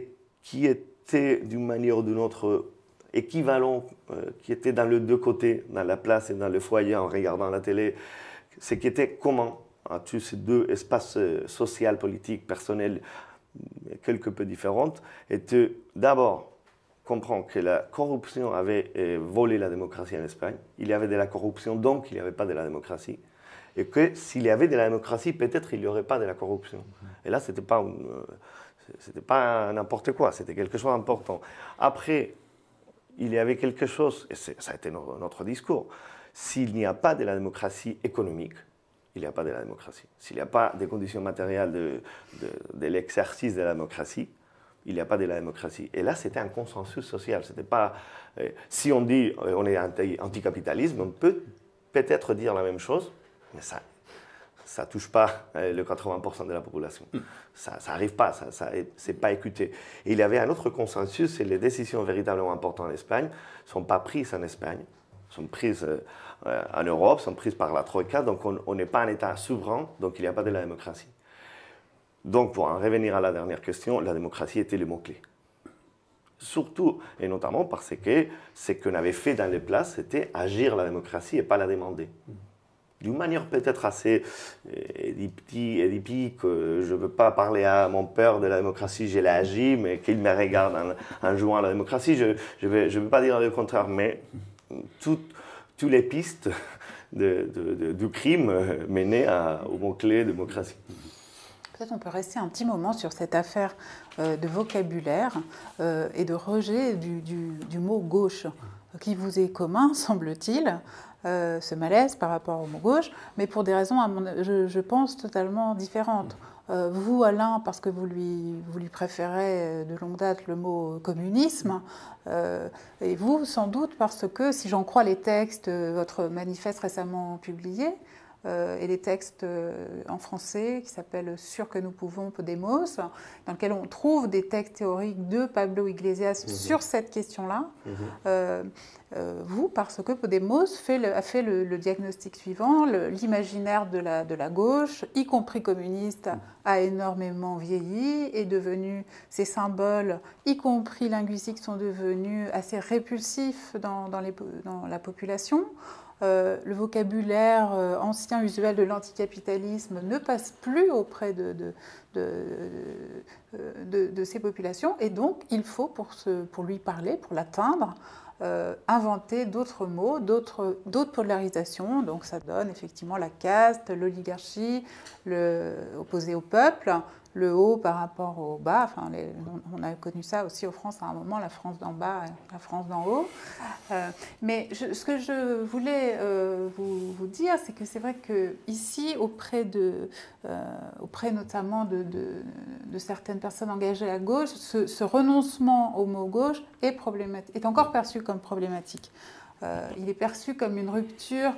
qui est étaient d'une manière ou d'une autre équivalents, qui étaient dans les deux côtés, dans la place et dans le foyer en regardant la télé, ce qui était commun à tous ces deux espaces sociaux, politiques, personnels, quelque peu différentes, était d'abord comprendre que la corruption avait volé la démocratie en Espagne. Il y avait de la corruption, donc il n'y avait pas de la démocratie. Et que s'il y avait de la démocratie, peut-être il n'y aurait pas de la corruption. Et là, ce n'était pas n'importe quoi, c'était quelque chose d'important. Après, il y avait quelque chose, et ça a été notre discours, s'il n'y a pas de la démocratie économique, il n'y a pas de la démocratie. S'il n'y a pas des conditions matérielles de l'exercice de la démocratie, il n'y a pas de la démocratie. Et là, c'était un consensus social. C'était pas, si on dit on est anticapitalisme, on peut peut-être dire la même chose, mais ça ne touche pas le 80% de la population. Ça n'arrive pas, c'est pas écouté. Et il y avait un autre consensus, c'est les décisions véritablement importantes en Espagne ne sont pas prises en Espagne, sont prises en Europe, sont prises par la Troïka, donc on n'est pas un État souverain, donc il n'y a pas de la démocratie. Donc pour en revenir à la dernière question, la démocratie était le mot-clé. Surtout, et notamment parce que ce qu'on avait fait dans les places, c'était agir la démocratie et pas la demander. D'une manière peut-être assez édipique, je ne veux pas parler à mon père de la démocratie, je l'ai agi, mais qu'il me regarde en jouant à la démocratie, je ne veux pas dire le contraire, mais toutes les pistes du crime menaient au mot-clé démocratie. Peut-être on peut rester un petit moment sur cette affaire de vocabulaire et de rejet du mot gauche, qui vous est commun, semble-t-il, ce malaise par rapport au mot gauche, mais pour des raisons, je pense, totalement différentes. Vous, Alain, parce que vous lui préférez de longue date le mot communisme, et vous, sans doute, parce que, si j'en crois les textes, votre manifeste récemment publié, et les textes en français qui s'appellent « Sûr que nous pouvons, Podemos », dans lequel on trouve des textes théoriques de Pablo Iglesias sur cette question-là. Vous, parce que Podemos a fait le diagnostic suivant, l'imaginaire de la gauche, y compris communiste, a énormément vieilli, est devenu, ces symboles, y compris linguistiques, sont devenus assez répulsifs dans la population. Le vocabulaire ancien usuel de l'anticapitalisme ne passe plus auprès de ces populations, et donc il faut, pour lui parler, pour l'atteindre, inventer d'autres mots, d'autres polarisations. Donc ça donne effectivement la caste, l'oligarchie, opposé au peuple, le haut par rapport au bas. Enfin, on a connu ça aussi en France à un moment, la France d'en bas et la France d'en haut. Mais ce que je voulais vous dire, c'est que c'est vrai qu'ici, auprès notamment de certaines personnes engagées à gauche, ce renoncement au mot gauche est encore perçu comme problématique. Il est perçu comme une rupture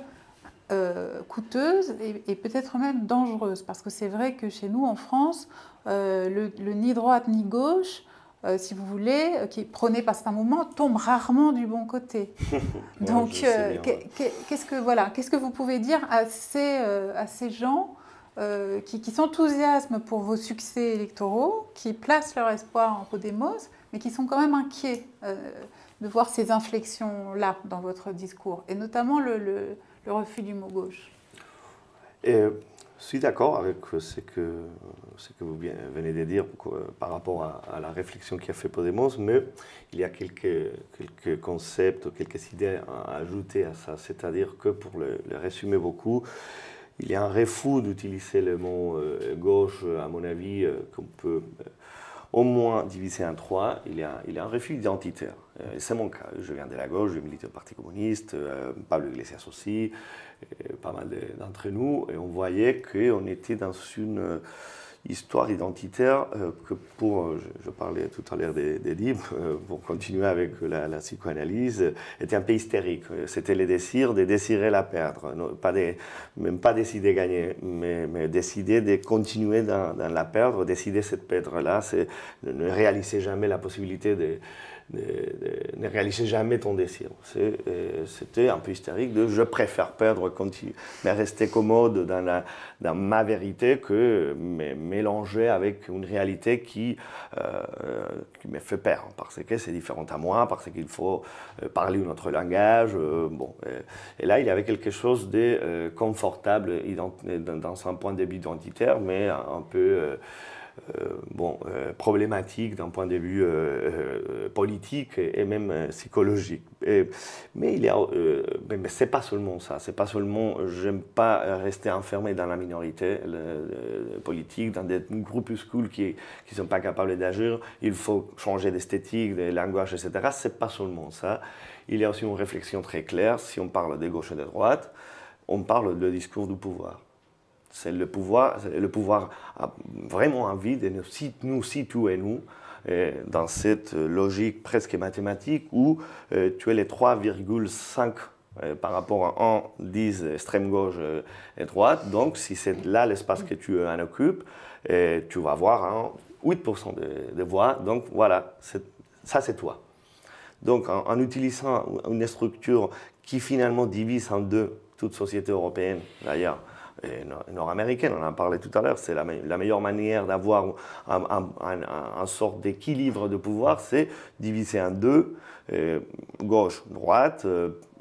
coûteuse et peut-être même dangereuse, parce que c'est vrai que chez nous en France, le ni droite ni gauche, si vous voulez, qui est prôné par certains mouvements, tombe rarement du bon côté. Donc, qu'est-ce que vous pouvez dire à ces gens qui s'enthousiasment pour vos succès électoraux, qui placent leur espoir en Podemos, mais qui sont quand même inquiets de voir ces inflexions-là dans votre discours, et notamment le refus du mot gauche? Je suis d'accord avec ce que vous venez de dire par rapport à la réflexion qu'a fait Podemos, mais il y a quelques concepts, quelques idées à ajouter à ça. C'est-à-dire que, pour le résumer beaucoup, il y a un refus d'utiliser le mot gauche, à mon avis, qu'on peut au moins divisé en trois. Il y a un refus identitaire. C'est mon cas. Je viens de la gauche, je milite au Parti communiste, Pablo Iglesias aussi, pas mal d'entre nous. Et on voyait qu'on était dans une histoire identitaire que je parlais tout à l'heure des livres, pour continuer avec la psychanalyse, était un peu hystérique. C'était le désir de désirer la perdre. Même pas décider de gagner, mais décider de continuer dans la perdre, décider cette perdre-là, c'est ne réaliser jamais la possibilité ne réaliser jamais ton désir. C'était un peu hystérique de je préfère perdre, mais rester commode dans ma vérité que mélanger avec une réalité qui me fait peur, parce que c'est différent à moi, parce qu'il faut parler un autre langage. Et là, il y avait quelque chose de confortable dans un point de vue identitaire, mais un peu problématique d'un point de vue politique et même psychologique. Mais c'est pas seulement ça. C'est pas seulement, j'aime pas rester enfermé dans la minorité politique, dans des groupuscules qui sont pas capables d'agir. Il faut changer d'esthétique, de langage, etc. C'est pas seulement ça. Il y a aussi une réflexion très claire. Si on parle de gauche et de droite, on parle de discours du pouvoir. C'est le pouvoir a vraiment envie de nous situer, nous, dans cette logique presque mathématique où tu es les 3,5 par rapport à 1, 10 extrême gauche et droite. Donc, si c'est là l'espace que tu en occupes, tu vas avoir 8% de voix. Donc, voilà, ça c'est toi. Donc, en utilisant une structure qui finalement divise en deux toute société européenne, d'ailleurs, nord-américaine, on en parlait tout à l'heure, c'est la meilleure manière d'avoir un sorte d'équilibre de pouvoir, c'est diviser en deux, gauche, droite.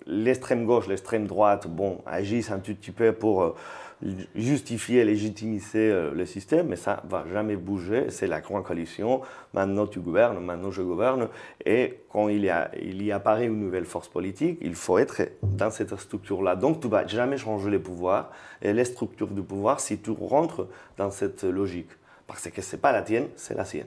L'extrême gauche, l'extrême droite, agissent un tout petit peu pour justifier, légitimiser le système, mais ça ne va jamais bouger, c'est la grande coalition, maintenant tu gouvernes, maintenant je gouverne, et quand il y apparaît une nouvelle force politique, il faut être dans cette structure-là. Donc tu ne vas jamais changer les pouvoirs et les structures du pouvoir si tu rentres dans cette logique, parce que ce n'est pas la tienne, c'est la sienne.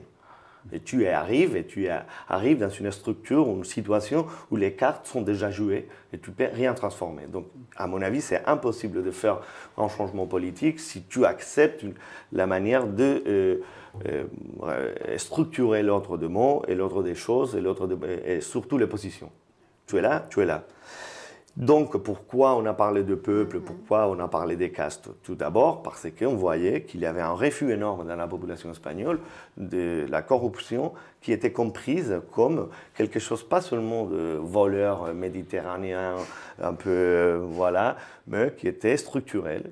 Et tu arrives dans une structure, une situation où les cartes sont déjà jouées et tu ne peux rien transformer. Donc, à mon avis, c'est impossible de faire un changement politique si tu acceptes la manière de structurer l'ordre de mots et l'ordre des choses et surtout les positions. Tu es là, tu es là. Donc, pourquoi on a parlé de peuple, pourquoi on a parlé des castes? Tout d'abord, parce qu'on voyait qu'il y avait un refus énorme dans la population espagnole de la corruption qui était comprise comme quelque chose, pas seulement de voleur méditerranéen, un peu, mais qui était structurel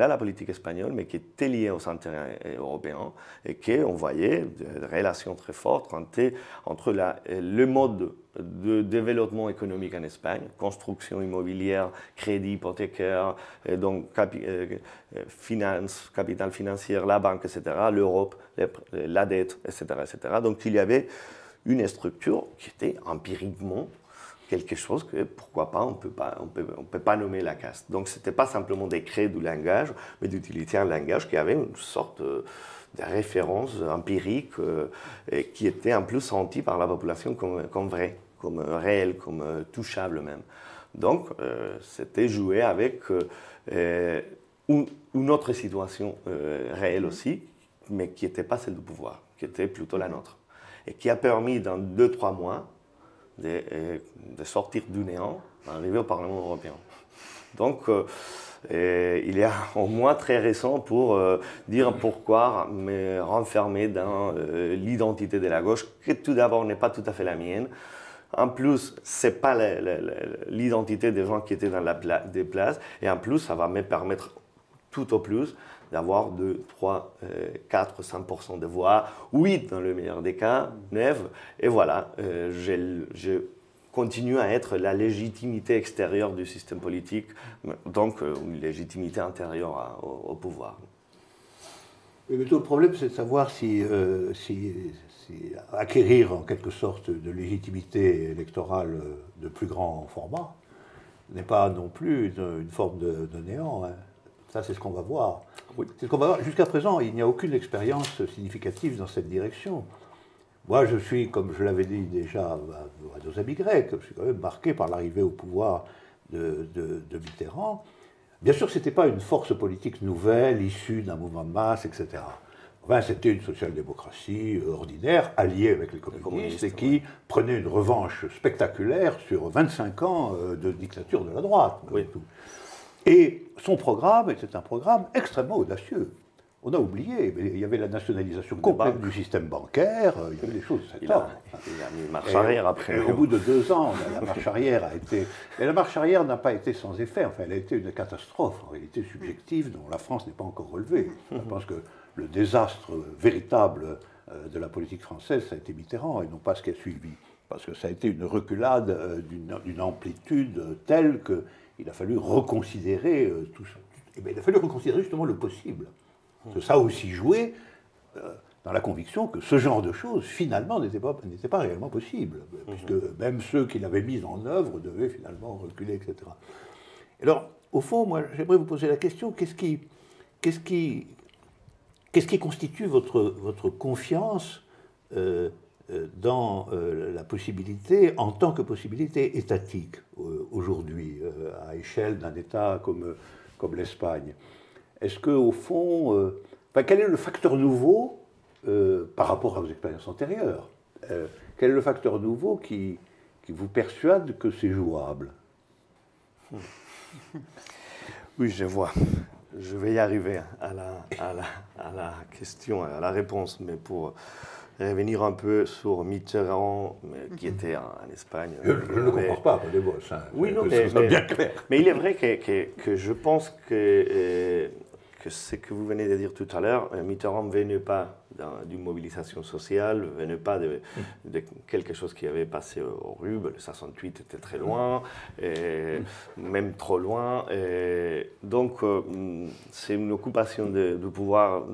à la politique espagnole, mais qui était lié aux intérêts européens, et qu'on voyait des relations très fortes entre le mode de développement économique en Espagne, construction immobilière, crédit hypothécaire, et donc capital financier, la banque, etc., l'Europe, la dette, etc., etc. Donc il y avait une structure qui était empiriquement quelque chose que, pourquoi pas, on peut pas nommer la caste. Donc ce n'était pas simplement des créer du langage, mais d'utiliser un langage qui avait une sorte de référence empirique qui était en plus sentie par la population comme vrai, comme réel, comme touchable même. Donc c'était jouer avec une autre situation réelle aussi, mais qui n'était pas celle du pouvoir, qui était plutôt la nôtre. Et qui a permis dans 2-3 mois de sortir du néant, d'arriver au Parlement européen. Donc, il y a un mois très récent pour dire pourquoi me renfermer dans l'identité de la gauche, qui tout d'abord n'est pas tout à fait la mienne. En plus, ce n'est pas l'identité des gens qui étaient dans des places. Et en plus, ça va me permettre tout au plus d'avoir 2, 3, 4, 5% de voix, 8 dans le meilleur des cas, 9. Et voilà, je continue à être la légitimité extérieure du système politique, donc une légitimité intérieure au pouvoir. Mais le problème, c'est de savoir si acquérir en quelque sorte de légitimité électorale de plus grand format n'est pas non plus une forme de néant. Hein. Ça, c'est ce qu'on va voir. Oui. C'est ce qu'on va voir. Jusqu'à présent, il n'y a aucune expérience significative dans cette direction. Moi, je suis, comme je l'avais dit déjà à nos amis grecs, je suis quand même marqué par l'arrivée au pouvoir de Mitterrand. Bien sûr, ce n'était pas une force politique nouvelle, issue d'un mouvement de masse, etc. Enfin, c'était une social-démocratie ordinaire, alliée avec les communistes, et qui prenait une revanche spectaculaire sur 25 ans de dictature de la droite. Oui. Et son programme était un programme extrêmement audacieux. On a oublié, mais il y avait la nationalisation complète du système bancaire, il y avait des choses de cet ordre. Il a mis une marche arrière après. Au bout de 2 ans, la marche arrière a été... Mais la marche arrière n'a pas été sans effet, enfin elle a été une catastrophe, en réalité subjective, dont la France n'est pas encore relevée. Je pense que le désastre véritable de la politique française, ça a été Mitterrand, et non pas ce qui a suivi. Parce que ça a été une reculade d'une amplitude telle qu'il a fallu reconsidérer tout ça. Il a fallu reconsidérer justement le possible. Ça a aussi joué dans la conviction que ce genre de choses, finalement, n'était pas réellement possible, puisque même ceux qui l'avaient mis en œuvre devaient finalement reculer, etc. Alors, au fond, moi, j'aimerais vous poser la question, qu'est-ce qui constitue votre confiance dans la possibilité, en tant que possibilité étatique, aujourd'hui, à échelle d'un État comme l'Espagne? Est-ce qu'au fond, quel est le facteur nouveau par rapport à vos expériences antérieures? Quel est le facteur nouveau qui vous persuade que c'est jouable? Oui, je vois. Je vais y arriver à la question, à la réponse, mais pour revenir un peu sur Mitterrand, qui était en Espagne. Je ne le comprends pas, des bosses. Oui, non, mais c'est bien clair. Mais il est vrai que je pense que ce que vous venez de dire tout à l'heure, Mitterrand ne venait pas d'une mobilisation sociale, ne venait pas de quelque chose qui avait passé aux RUB. Le 68 était très loin, même trop loin. Donc, c'est une occupation du pouvoir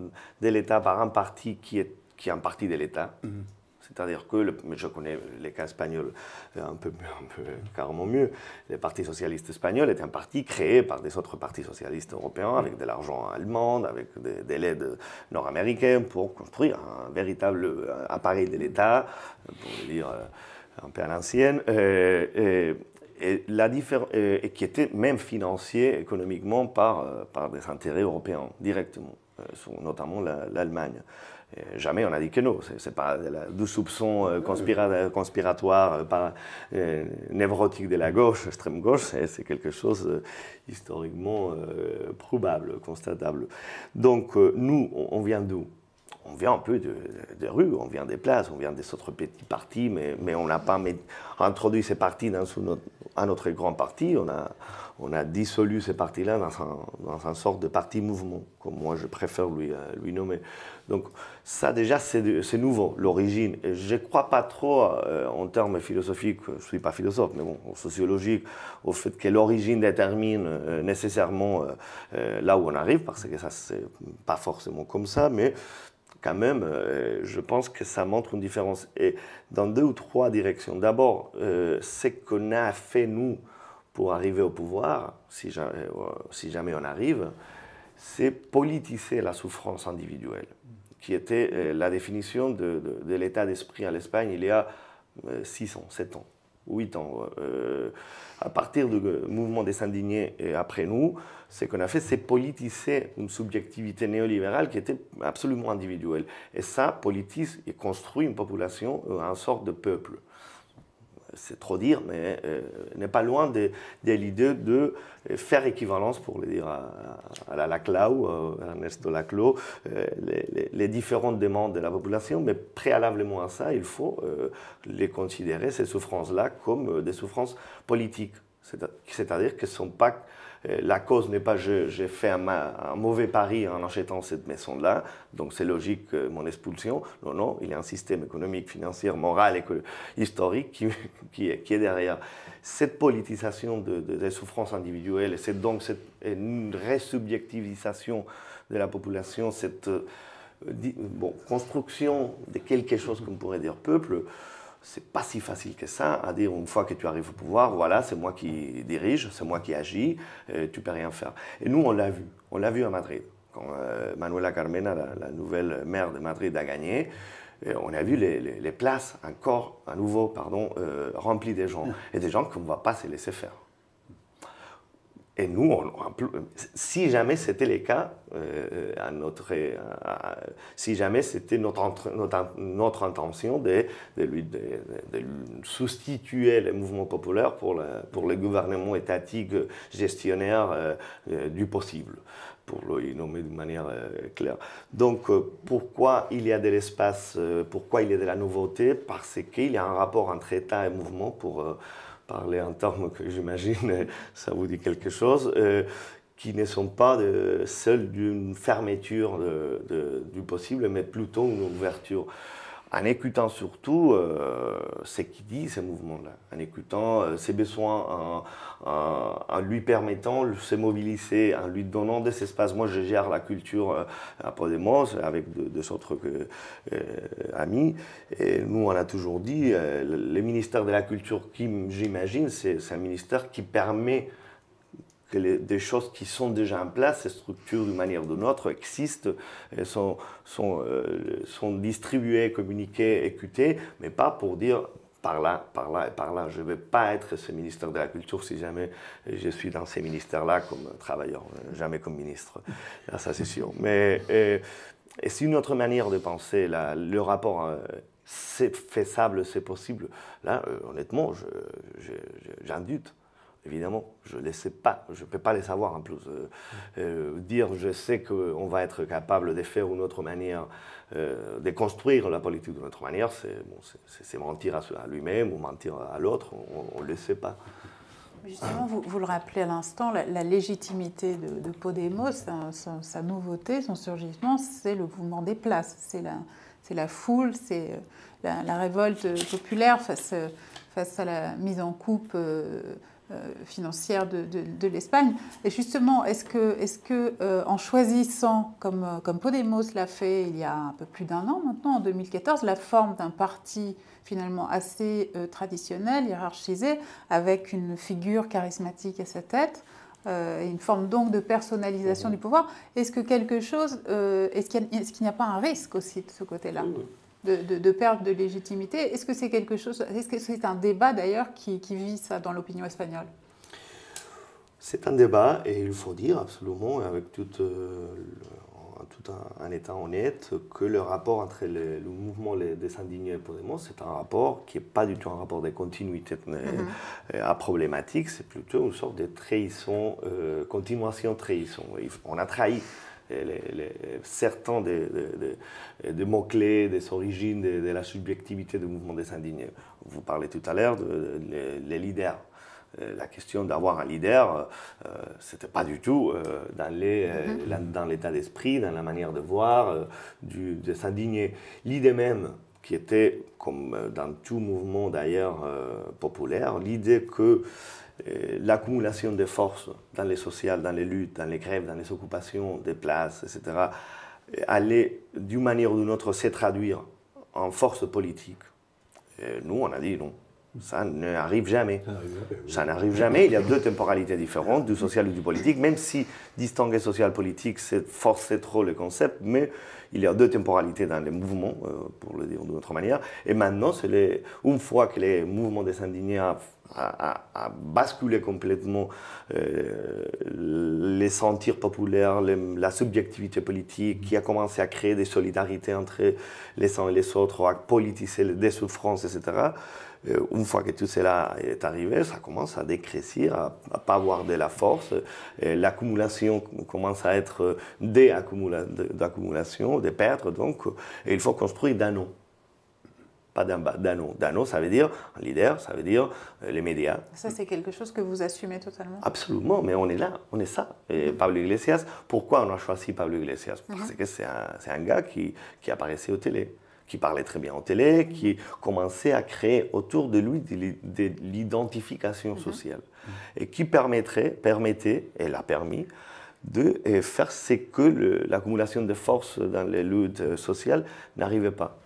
de l'État par un parti qui est un parti de l'État. C'est-à-dire que, je connais les cas espagnols un peu carrément mieux, le Parti socialiste espagnol est un parti créé par des autres partis socialistes européens avec de l'argent allemand, avec de l'aide nord-américaine pour construire un véritable appareil de l'État, pour le dire un peu à l'ancienne, et qui était même financé économiquement par des intérêts européens directement, notamment l'Allemagne. Jamais on a dit que non, c'est pas du soupçon conspiratoire, névrotique de la gauche, extrême gauche, c'est quelque chose historiquement probable, constatable. Donc nous, on vient d'où? On vient un peu des rues, on vient des places, on vient des autres petits partis, mais on n'a pas introduit ces partis dans un autre grand parti, on a dissolu ces partis-là dans un sorte de parti-mouvement, comme moi je préfère lui nommer. Donc ça déjà c'est nouveau, l'origine. Et je ne crois pas trop en termes philosophiques, je ne suis pas philosophe, mais bon, sociologique, au fait que l'origine détermine nécessairement là où on arrive, parce que ça c'est pas forcément comme ça, mais quand même, je pense que ça montre une différence. Et dans 2 ou 3 directions. D'abord, ce qu'on a fait, nous, pour arriver au pouvoir, si jamais on arrive, c'est politiser la souffrance individuelle, qui était la définition de l'état d'esprit à l'Espagne il y a 6 ans, 7 ans, 8 ans. À partir du mouvement des Indignés et après nous, ce qu'on a fait, c'est politiser une subjectivité néolibérale qui était absolument individuelle. Et ça politise et construit une population, une sorte de peuple. C'est trop dire, mais n'est pas loin de l'idée de faire équivalence, pour le dire à Laclau, à Ernesto Laclau, les différentes demandes de la population, mais préalablement à ça, il faut les considérer, ces souffrances-là, comme des souffrances politiques. C'est-à-dire que sont pas, la cause n'est pas j'ai fait un mauvais pari en achetant cette maison-là, donc c'est logique mon expulsion. Non, non, il y a un système économique, financier, moral et historique qui est derrière. Cette politisation des souffrances individuelles, c'est donc une resubjectivisation de la population, cette construction de quelque chose qu'on pourrait dire peuple. C'est pas si facile que ça, à dire une fois que tu arrives au pouvoir, voilà, c'est moi qui dirige, c'est moi qui agis, tu peux rien faire. Et nous, on l'a vu à Madrid. Quand Manuela Carmena, la nouvelle maire de Madrid, a gagné, on a vu les places encore, à nouveau, remplies des gens, et des gens qu'on ne va pas se laisser faire. Et nous, si jamais c'était le cas, si jamais c'était notre intention de substituer les mouvements populaires pour le gouvernement étatique gestionnaire du possible. pour le nommer d'une manière claire. Donc, pourquoi il y a de l'espace, pourquoi il y a de la nouveauté? Parce qu'il y a un rapport entre État et mouvement, pour parler en termes que j'imagine, ça vous dit quelque chose, qui ne sont pas seuls d'une fermeture du possible, mais plutôt une ouverture. En écoutant surtout ce qu'il dit, ces mouvements-là, en écoutant ses besoins, en lui permettant de se mobiliser, en lui donnant des espaces. Moi, je gère la culture à Podemos avec deux autres amis, et nous, on a toujours dit, le ministère de la Culture, qui, j'imagine, c'est un ministère qui permet que des choses qui sont déjà en place, ces structures d'une manière ou d'une autre existent, sont distribuées, communiquées, écoutées, mais pas pour dire par là, par là et par là. Je ne vais pas être ce ministère de la Culture si jamais je suis dans ces ministères-là comme travailleur, jamais comme ministre. Là, ça c'est sûr. Mais c'est une autre manière de penser. Là, le rapport, c'est faisable, c'est possible. Là, honnêtement, j'en doute. Évidemment, je ne les sais pas, je ne peux pas les savoir en plus. Dire je sais qu'on va être capable de faire une autre manière, de construire la politique d'une autre manière, c'est mentir à lui-même ou mentir à l'autre, on ne le sait pas. Justement, vous le rappelez à l'instant, la légitimité de Podemos, sa nouveauté, son surgissement, c'est le mouvement des places, c'est la foule, c'est la révolte populaire face à la mise en coupe financière de l'Espagne. Et justement, est-ce que en choisissant, comme Podemos l'a fait il y a un peu plus d'un an maintenant, en 2014, la forme d'un parti finalement assez traditionnel, hiérarchisé, avec une figure charismatique à sa tête, une forme donc de personnalisation du pouvoir, est-ce qu'il n'y a pas un risque aussi de ce côté-là de perte de légitimité? Est-ce que c'est quelque chose, est-ce que c'est un débat d'ailleurs qui vit ça dans l'opinion espagnole? C'est un débat et il faut dire absolument, avec tout un état honnête, que le rapport entre le mouvement des indignés et Podemos, c'est un rapport qui n'est pas du tout un rapport de continuité à problématique, c'est plutôt une sorte de trahison, continuation trahison. On a trahi certains des mots-clés, des origines, de la subjectivité du mouvement des indignés. Vous parlez tout à l'heure des leaders. La question d'avoir un leader, ce n'était pas du tout dans l'état d'esprit, dans la manière de voir, de s'indigner. L'idée même, qui était, comme dans tout mouvement d'ailleurs populaire, l'idée que l'accumulation de forces dans les sociales, dans les luttes, dans les grèves, dans les occupations des places, etc., allait d'une manière ou d'une autre se traduire en force politique. Et nous, on a dit non. Ça n'arrive jamais. Ça n'arrive jamais. Il y a deux temporalités différentes, du social et du politique, même si distinguer social-politique, c'est forcer trop le concept, mais il y a deux temporalités dans les mouvements, pour le dire d'une autre manière. Et maintenant, une fois que les mouvements des indignés a basculé complètement les sentiers populaires, la subjectivité politique, qui a commencé à créer des solidarités entre les uns et les autres, à politiser des souffrances, etc. Une fois que tout cela est arrivé, ça commence à décrécir, à ne pas avoir de la force. L'accumulation commence à être d'accumulation, de perdre, donc. Et il faut construire d'anneaux. Pas d'anneaux. D'anneaux, ça veut dire un leader, ça veut dire les médias. Ça, c'est quelque chose que vous assumez totalement? Absolument, mais on est là, on est ça. Et Pablo Iglesias, pourquoi on a choisi Pablo Iglesias? Parce que c'est un gars qui apparaissait aux télé, qui parlait très bien en télé, qui commençait à créer autour de lui de l'identification sociale, et qui permettait, et l'a permis, de faire ce que l'accumulation de forces dans les luttes sociales n'arrivait pas.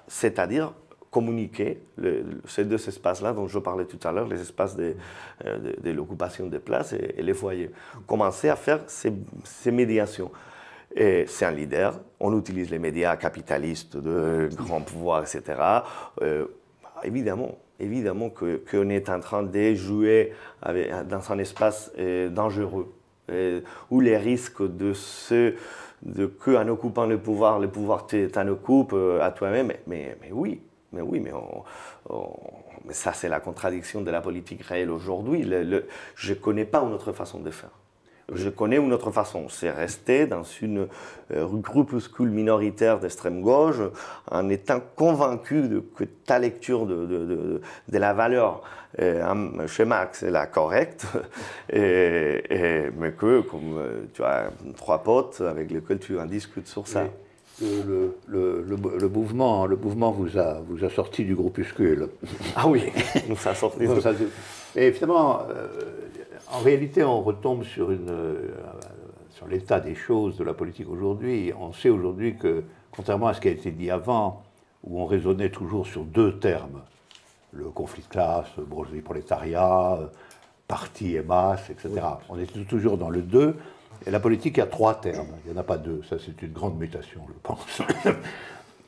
C'est-à-dire communiquer ces deux espaces-là dont je parlais tout à l'heure, les espaces de l'occupation des places et les foyers. Commencer à faire ces médiations. Et c'est un leader, on utilise les médias capitalistes de grand pouvoir, etc. Évidemment qu'on est en train de jouer dans un espace dangereux, où les risques qu'en occupant le pouvoir t'en occupe à toi-même, mais ça c'est la contradiction de la politique réelle aujourd'hui. Je ne connais pas une autre façon de faire. Je connais une autre façon, c'est rester dans une groupuscule minoritaire d'extrême gauche en étant convaincu que ta lecture de la valeur chez Marx est la correcte, mais que comme tu as trois potes avec lesquels tu en discutes sur ça. Le mouvement vous a sorti du groupuscule. Ah oui, nous a sorti. Et finalement, en réalité, on retombe sur l'état des choses de la politique aujourd'hui. On sait aujourd'hui que, contrairement à ce qui a été dit avant, où on raisonnait toujours sur deux termes, le conflit de classe, bourgeoisie prolétariat, parti et masse, etc. Oui. On est toujours dans le deux. Et la politique, il y a trois termes. Il n'y en a pas deux. Ça, c'est une grande mutation, je pense.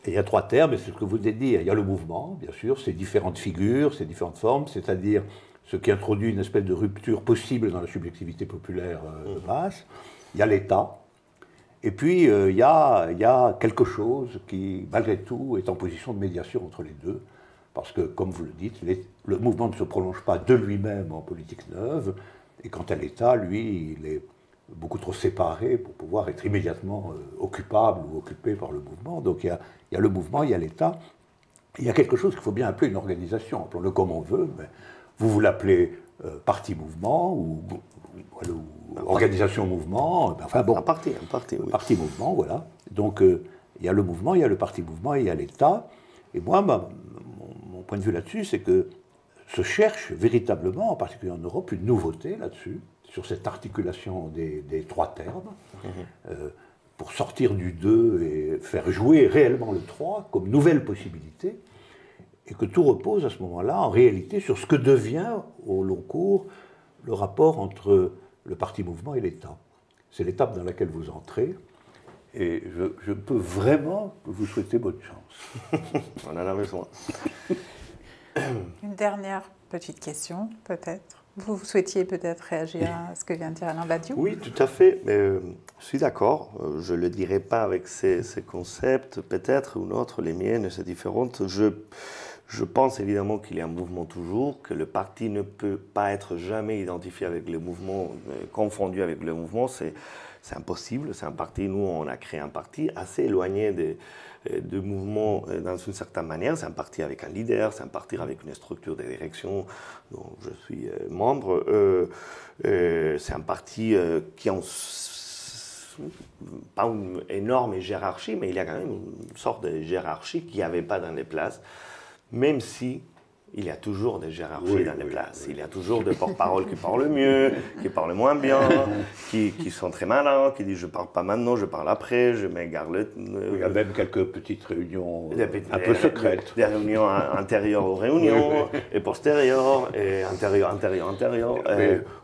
Et il y a trois termes, et c'est ce que vous venez de dire. Il y a le mouvement, bien sûr, ses différentes figures, ses différentes formes, c'est-à-dire ce qui introduit une espèce de rupture possible dans la subjectivité populaire de masse. Il y a l'État. Et puis, il y a quelque chose qui, malgré tout, est en position de médiation entre les deux. Parce que, comme vous le dites, le mouvement ne se prolonge pas de lui-même en politique neuve. Et quant à l'État, lui, il est beaucoup trop séparé pour pouvoir être immédiatement occupable ou occupé par le mouvement. Donc il y a le mouvement, il y a l'État. Il y a quelque chose qu'il faut bien appeler une organisation, appelons-le comme on veut. Mais vous l'appelez parti-mouvement ou organisation-mouvement. Enfin bon, un parti, oui. Parti-mouvement, voilà. Donc il y a le mouvement, il y a le parti-mouvement et il y a l'État. Et moi, mon point de vue là-dessus, c'est que se cherche véritablement, en particulier en Europe, une nouveauté là-dessus, sur cette articulation des trois termes, pour sortir du 2 et faire jouer réellement le 3 comme nouvelle possibilité, et que tout repose à ce moment-là, en réalité, sur ce que devient, au long cours, le rapport entre le parti-mouvement et l'État. C'est l'étape dans laquelle vous entrez, et je peux vraiment vous souhaiter bonne chance. On en a besoin. Une dernière petite question, peut-être. Vous souhaitiez peut-être réagir à ce que vient de dire Alain Badiou? Oui, tout à fait. Je suis d'accord. Je ne le dirai pas avec ces concepts, peut-être, ou d'autres, les miennes, c'est différent. Je pense évidemment qu'il y a un mouvement toujours, que le parti ne peut pas être jamais identifié avec le mouvement, confondu avec le mouvement. C'est impossible. C'est un parti, nous, on a créé un parti assez éloigné de mouvement dans une certaine manière. C'est un parti avec un leader, c'est un parti avec une structure de direction dont je suis membre. C'est un parti qui a pas une énorme hiérarchie, mais il y a quand même une sorte de hiérarchie qu'il n'y avait pas dans les places, même si il y a toujours des hiérarchies dans les places. Oui. Il y a toujours des porte-paroles qui parlent mieux, qui parlent moins bien, qui sont très malins, qui disent « je ne parle pas maintenant, je parle après, je m'égare le... » Il y a même quelques petites réunions un peu secrètes. Des réunions antérieures aux réunions, et postérieures, et antérieures.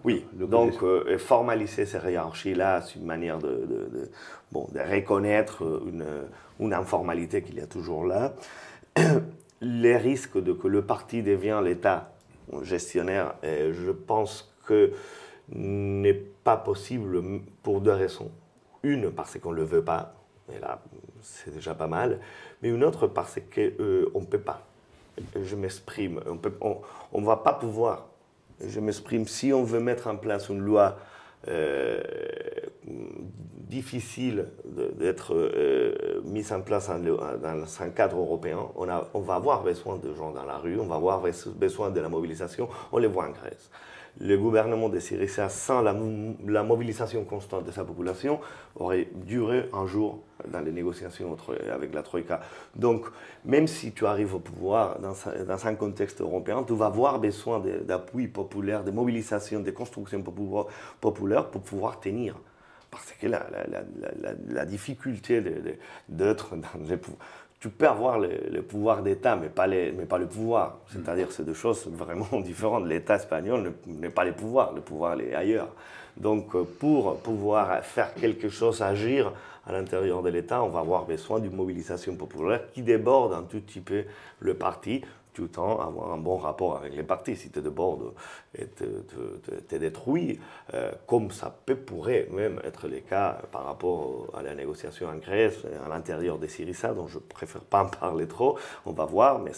Oui, donc formaliser ces hiérarchies-là, c'est une manière de reconnaître une informalité qu'il y a toujours là. Les risques de que le parti devienne l'État gestionnaire, je pense que n'est pas possible pour deux raisons. Une, parce qu'on ne le veut pas, et là, c'est déjà pas mal. Mais une autre, parce qu'on ne peut pas. Je m'exprime. On ne va pas pouvoir. Je m'exprime. Si on veut mettre en place une loi difficile d'être mise en place dans un cadre européen, on va avoir besoin de gens dans la rue, on va avoir besoin de la mobilisation, on le voit en Grèce. Le gouvernement de Syriza, sans la mobilisation constante de sa population, aurait duré un jour dans les négociations avec la Troïka. Donc, même si tu arrives au pouvoir dans un contexte européen, tu vas avoir besoin d'appui populaire, de mobilisation, de construction populaire pour pouvoir tenir. Parce que la difficulté d'être dans les pouvoirs... Tu peux avoir le pouvoir d'État, mais pas le pouvoir. C'est-à-dire que c'est deux choses vraiment différentes. L'État espagnol n'est pas le pouvoir est ailleurs. Donc, pour pouvoir faire quelque chose, agir à l'intérieur de l'État, on va avoir besoin d'une mobilisation populaire qui déborde un tout petit peu le parti, tout en avoir un bon rapport avec les partis. Si tu débordes et te détruis, comme ça pourrait même être le cas par rapport à la négociation en Grèce, à l'intérieur des Syriza, dont je ne préfère pas en parler trop, on va voir, mais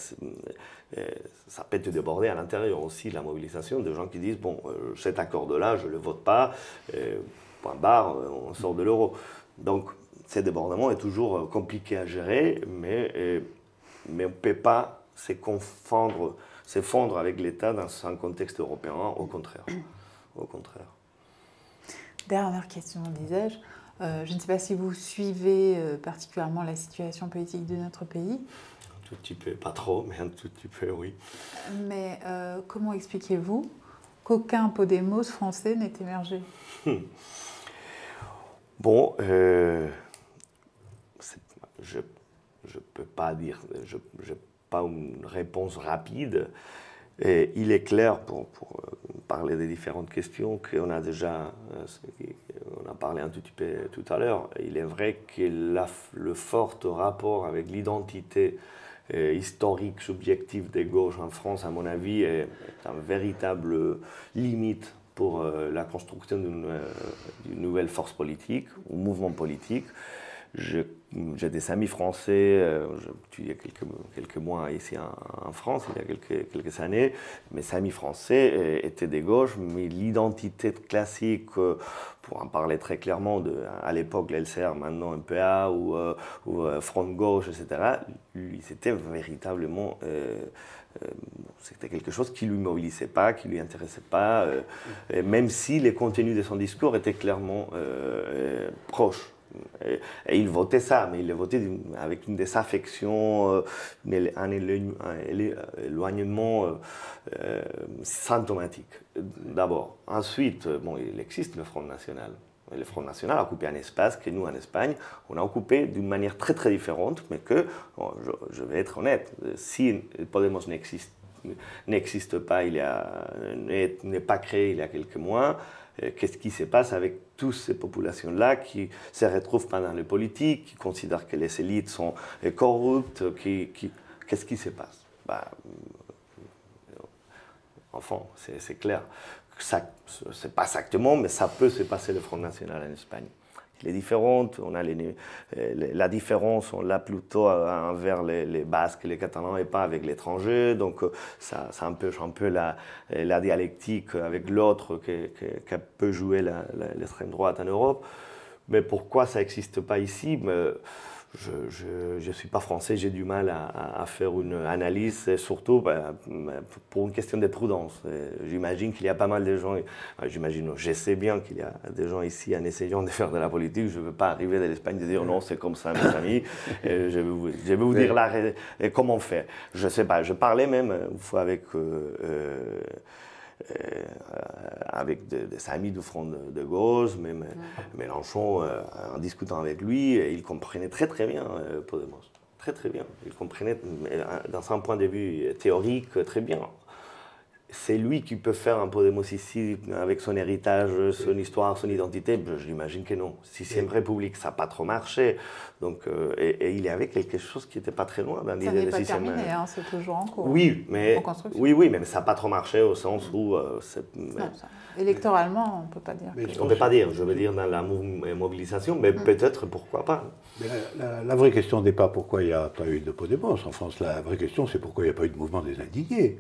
ça peut te déborder à l'intérieur aussi, la mobilisation de gens qui disent « bon, cet accord-là, je ne le vote pas ». point barre, on sort de l'euro. Donc, ce débordement est toujours compliqué à gérer, mais on ne peut pas se fondre avec l'État dans un contexte européen, au contraire. Au contraire. Dernière question, disais-je. Je ne sais pas si vous suivez particulièrement la situation politique de notre pays. Un tout petit peu, pas trop, mais un tout petit peu, oui. Mais comment expliquez-vous qu'aucun Podemos français n'ait émergé? Bon, je ne peux pas dire, je n'ai pas une réponse rapide. Et il est clair, pour parler des différentes questions, qu'on a déjà, on a parlé un tout petit peu tout à l'heure, il est vrai que le fort rapport avec l'identité historique, subjective des gauches en France, à mon avis, est une véritable limite pour la construction d'une nouvelle force politique, ou mouvement politique. J'ai des amis français, il y a quelques mois ici en France, il y a quelques années, mes amis français étaient des gauches, mais l'identité classique, pour en parler très clairement, à l'époque l'LCR, maintenant MPA ou Front de Gauche, etc., c'était véritablement... c'était quelque chose qui ne lui mobilisait pas, qui ne lui intéressait pas, même si les contenus de son discours étaient clairement proches. Et il votait ça, mais il le votait avec une désaffection, un éloignement symptomatique, d'abord. Ensuite, bon, il existe le Front National. Le Front National a occupé un espace que nous, en Espagne, on a occupé d'une manière très très différente, mais que, bon, je vais être honnête, si Podemos n'existe pas, n'est pas créé il y a quelques mois, qu'est-ce qui se passe avec toutes ces populations-là qui se retrouvent pendant les politiques, qui considèrent que les élites sont corruptes, qu'est-ce qui se passe? Enfin, c'est clair. C'est pas exactement, mais ça peut se passer le Front National en Espagne. Les différentes, la différence, on l'a plutôt envers les Basques et les Catalans et pas avec l'étranger. Donc ça empêche un peu la dialectique avec l'autre que peut jouer l'extrême droite en Europe. Mais pourquoi ça n'existe pas ici? Je ne suis pas français, j'ai du mal à faire une analyse, et surtout pour une question de prudence. J'imagine qu'il y a pas mal de gens, je sais bien qu'il y a des gens ici en essayant de faire de la politique. Je ne veux pas arriver de l'Espagne et dire non, c'est comme ça, mes amis. Je vais vous dire comment faire. Je ne sais pas, je parlais même une fois avec des amis du Front de gauche, même Mélenchon, en discutant avec lui, il comprenait très très bien Podemos, très très bien. Il comprenait, dans un point de vue théorique, très bien. C'est lui qui peut faire un Podemos ici, avec son héritage, son histoire, son identité. J'imagine que non. Sixième République, ça n'a pas trop marché. Donc, et il y avait quelque chose qui n'était pas très loin dans l'idée de sixième. Ça n'est pas terminé, hein, c'est toujours en cours. Oui, mais ça n'a pas trop marché au sens où... électoralement, on ne peut pas dire. On ne peut pas dire, je veux dire dans la mobilisation, mais peut-être pourquoi pas. Mais la vraie question n'est pas pourquoi il n'y a pas eu de Podemos en France. La vraie question, c'est pourquoi il n'y a pas eu de mouvement des indignés.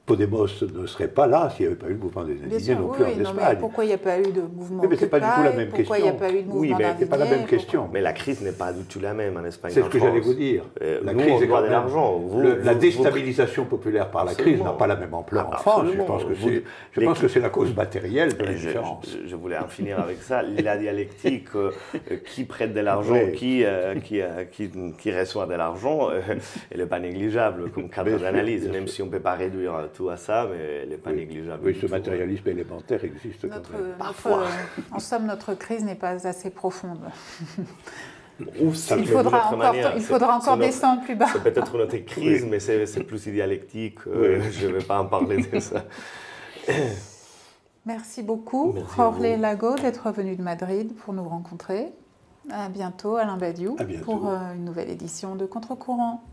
Podemos ne serait pas là s'il n'y avait pas eu le mouvement des indignés non plus en Espagne. Pourquoi il n'y a pas eu de mouvement mais ce n'est pas du tout la même question. Pourquoi il n'y a pas eu de mouvement d'indignés? C'est pas la même question. Mais la crise n'est pas du tout la même en Espagne. C'est ce que j'allais vous dire. La crise est de l'argent. La déstabilisation populaire par la crise n'a pas la même ampleur en France. Je pense que c'est la cause matérielle de la différence. Je voulais en finir avec ça. La dialectique, qui prête de l'argent, qui reçoit de l'argent, elle n'est pas négligeable comme cadre d'analyse, même si on ne peut pas réduire tout à ça, mais elle n'est pas négligeable. Oui, ce matérialisme élémentaire existe parfois. En somme, notre crise n'est pas assez profonde. Il faudra encore descendre plus bas. C'est peut-être notre crise, mais c'est plus idéalectique. Je ne vais pas en parler de ça. Merci beaucoup, Jorge Lago, d'être venu de Madrid pour nous rencontrer. À bientôt, Alain Badiou, pour une nouvelle édition de Contre-Courant.